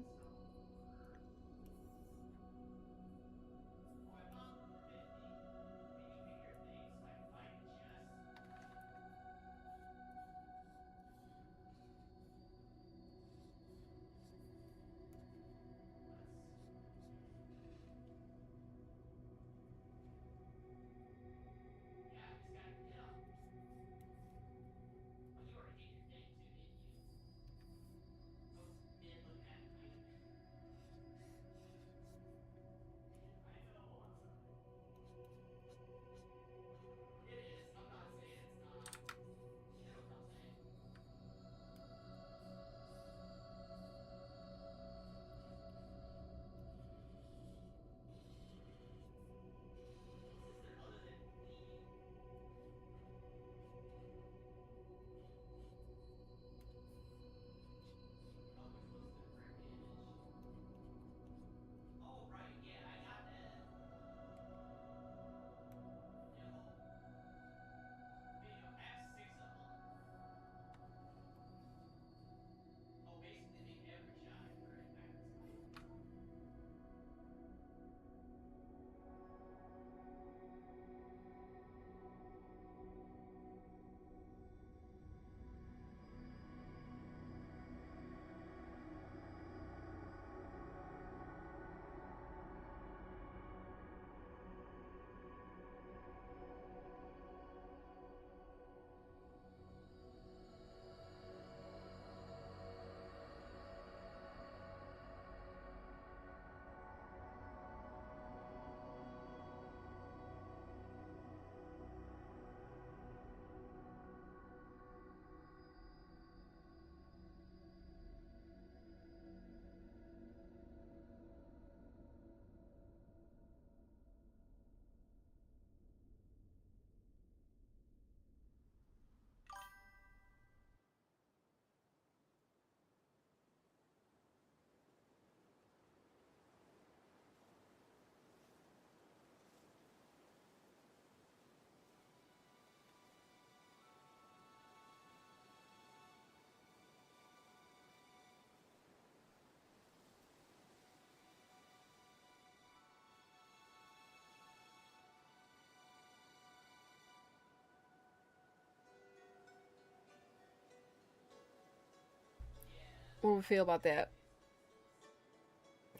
What do we feel about that?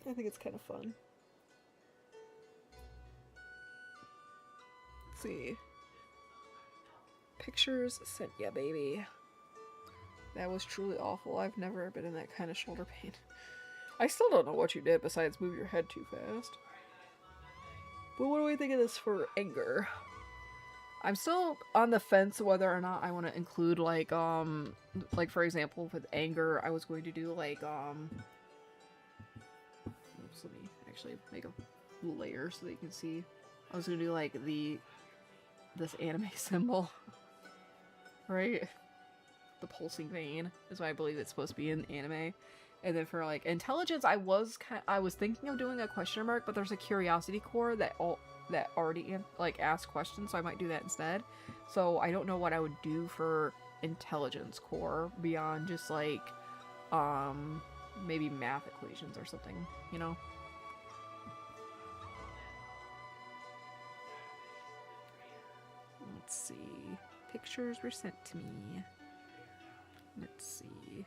I think it's kind of fun. Let's see. Pictures sent ya, baby. That was truly awful. I've never been in that kind of shoulder pain. I still don't know what you did besides move your head too fast. But what do we think of this for anger? I'm still on the fence whether or not I want to include, like for example, with anger, I was going to do, like, oops, let me actually make a layer so that you can see. I was going to do, like, this anime symbol, right? The pulsing vein is what I believe it's supposed to be in anime. And then for, like, intelligence, I was thinking of doing a question mark, but there's a curiosity core that already like asks questions, so I might do that instead. So I don't know what I would do for intelligence core beyond just, like, maybe math equations or something, you know? Let's see. pictures were sent to me. Let's see.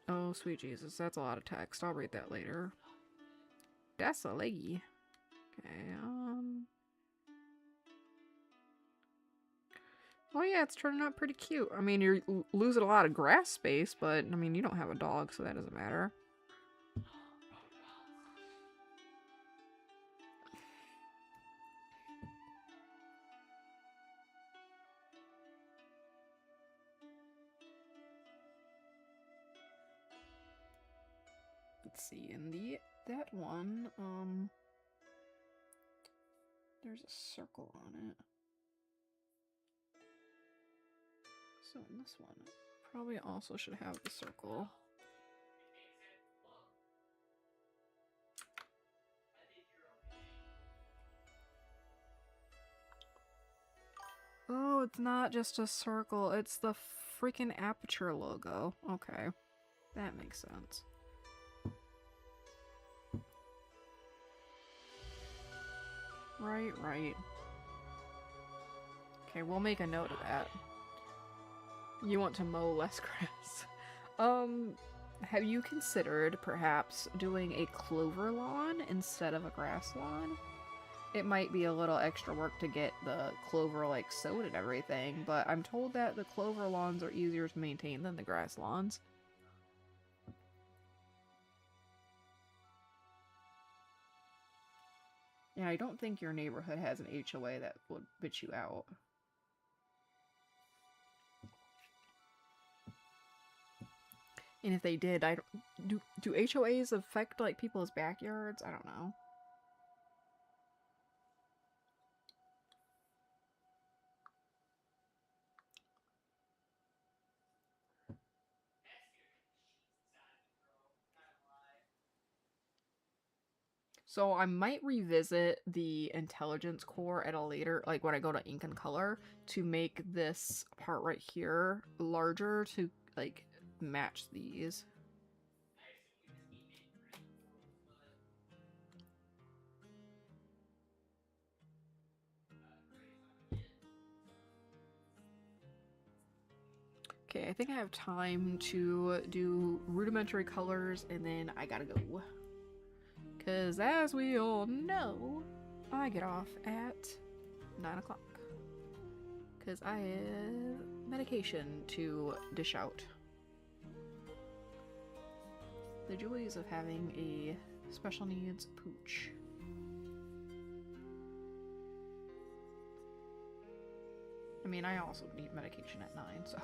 Oh, sweet Jesus, that's a lot of text. I'll read that later. That's a leggy. Okay, oh yeah, it's turning out pretty cute. I mean, you're losing a lot of grass space, but, I mean, you don't have a dog, so that doesn't matter. Let's see, in that one, there's a circle on it. So in this one, probably also should have the circle. Oh, it's not just a circle, it's the freaking aperture logo. Okay, that makes sense. Right. Okay, we'll make a note of that. You want to mow less grass. Have you considered perhaps doing a clover lawn instead of a grass lawn? It might be a little extra work to get the clover, like, sowed and everything, but I'm told that the clover lawns are easier to maintain than the grass lawns. Yeah, I don't think your neighborhood has an HOA that would bitch you out. And if they did, I don't... Do HOAs affect, like, people's backyards? I don't know. So I might revisit the intelligence core at a later, like when I go to ink and color, to make this part right here larger to, like, match these. Okay, I think I have time to do rudimentary colors and then I gotta go. Because as we all know, I get off at 9 o'clock. Because I have medication to dish out. The joys of having a special needs pooch. I mean, I also need medication at 9, so...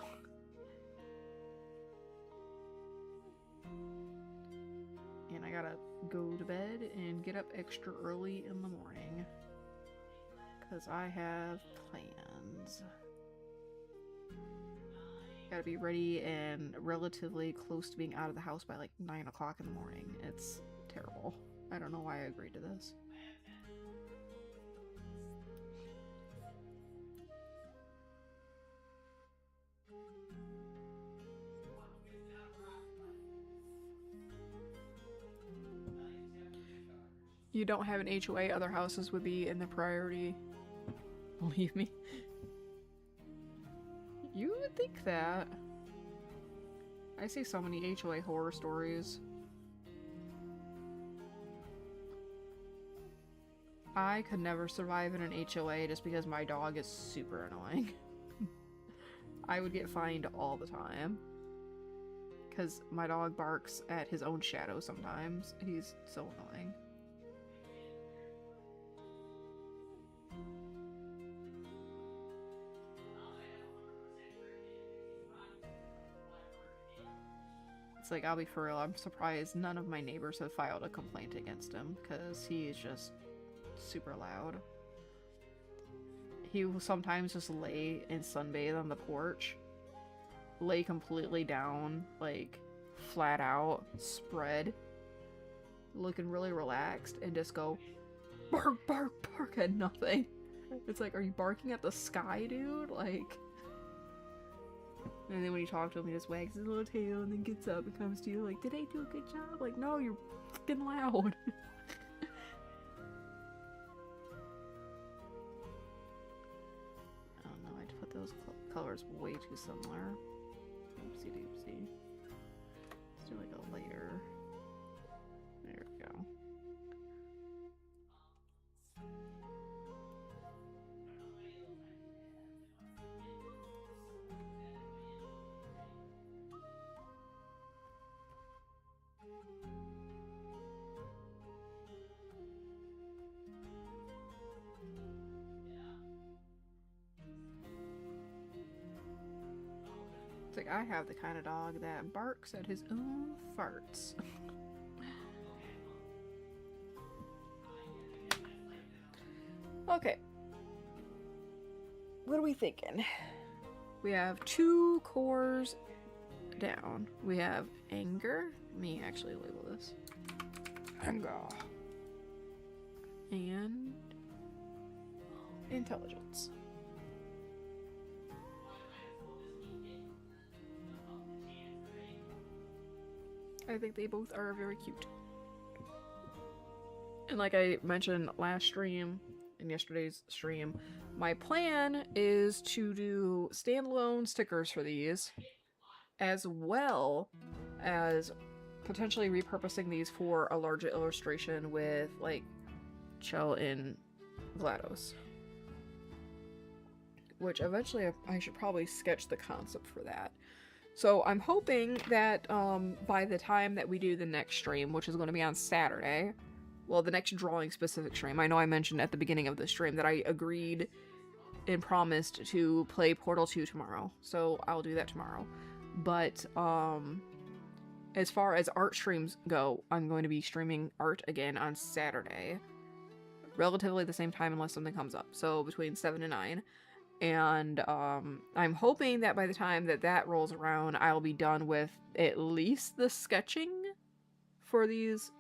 And I gotta go to bed and get up extra early in the morning. Because I have plans. Gotta be ready and relatively close to being out of the house by like 9 o'clock in the morning. It's terrible. I don't know why I agreed to this. You don't have an HOA, other houses would be in the priority. Believe me. You would think that. I see so many HOA horror stories. I could never survive in an HOA just because my dog is super annoying. I would get fined all the time. Because my dog barks at his own shadow sometimes. He's so annoying. It's like, I'll be for real, I'm surprised none of my neighbors have filed a complaint against him, because he is just super loud. He will sometimes just lay and sunbathe on the porch. Lay completely down, like, flat out, spread, looking really relaxed, and just go bark, bark, bark at nothing. It's like, are you barking at the sky, dude? Like... And then when you talk to him, he just wags his little tail and then gets up and comes to you like, did I do a good job? Like, no, you're fucking loud. is way too similar. Oopsie doopsie. Let's do like a lighter. There we go. It's like I have the kind of dog that barks at his own farts. Okay. What are we thinking? We have 2 cores down. We have anger. Let me actually label this. Anger. And intelligence. I think they both are very cute. And like I mentioned last stream, in yesterday's stream, my plan is to do standalone stickers for these, as well as potentially repurposing these for a larger illustration with like Chell and GLaDOS. Which eventually I should probably sketch the concept for that. So I'm hoping that by the time that we do the next stream, which is going to be on Saturday, well, the next drawing specific stream, I know I mentioned at the beginning of the stream that I agreed and promised to play Portal 2 tomorrow, so I'll do that tomorrow. But as far as art streams go, I'm going to be streaming art again on Saturday, relatively the same time unless something comes up, so between 7 and 9. And I'm hoping that by the time that that rolls around, I'll be done with at least the sketching for these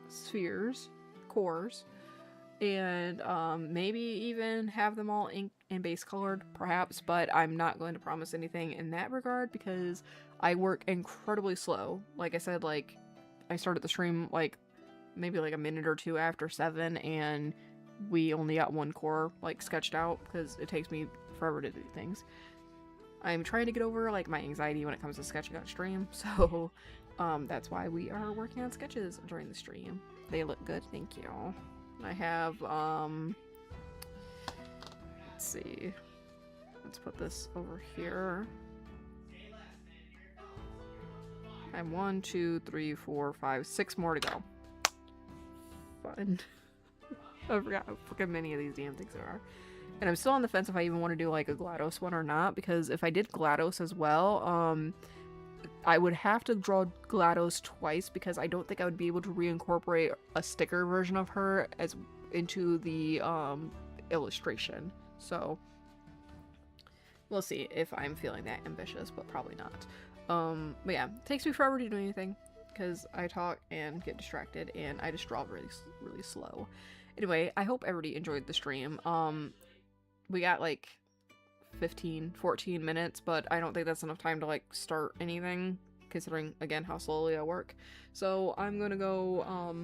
spheres, cores, and maybe even have them all ink and base colored, perhaps, but I'm not going to promise anything in that regard because I work incredibly slow. Like I said, like, I started the stream, like, maybe like a minute or 2 after 7, and we only got 1 core, like, sketched out, because it takes me forever to do things. I'm trying to get over, like, my anxiety when it comes to sketching on stream, so, that's why we are working on sketches during the stream. They look good, thank you. I have, let's see, let's put this over here. I have 1, 2, 3, 4, 5, 6 more to go. Fun. I forgot how freaking many of these damn things there are. And I'm still on the fence if I even want to do like a GLaDOS one or not, because if I did GLaDOS as well, I would have to draw GLaDOS twice because I don't think I would be able to reincorporate a sticker version of her as into the illustration. So we'll see if I'm feeling that ambitious, but probably not. But yeah, it takes me forever to do anything because I talk and get distracted and I just draw really, really slow. Anyway, I hope everybody enjoyed the stream. We got like 15, 14 minutes, but I don't think that's enough time to like start anything, considering again how slowly I work. So I'm gonna go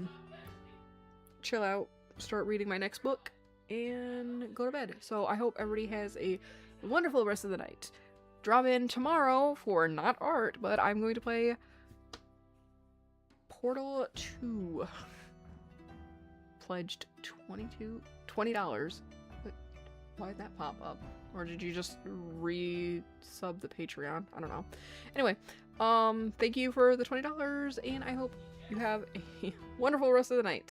chill out, start reading my next book, and go to bed. So I hope everybody has a wonderful rest of the night. Drop in tomorrow for not art, but I'm going to play Portal 2. Pledged $20. But why did that pop up? Or did you just re-sub the Patreon? I don't know. Anyway, thank you for the $20, and I hope you have a wonderful rest of the night.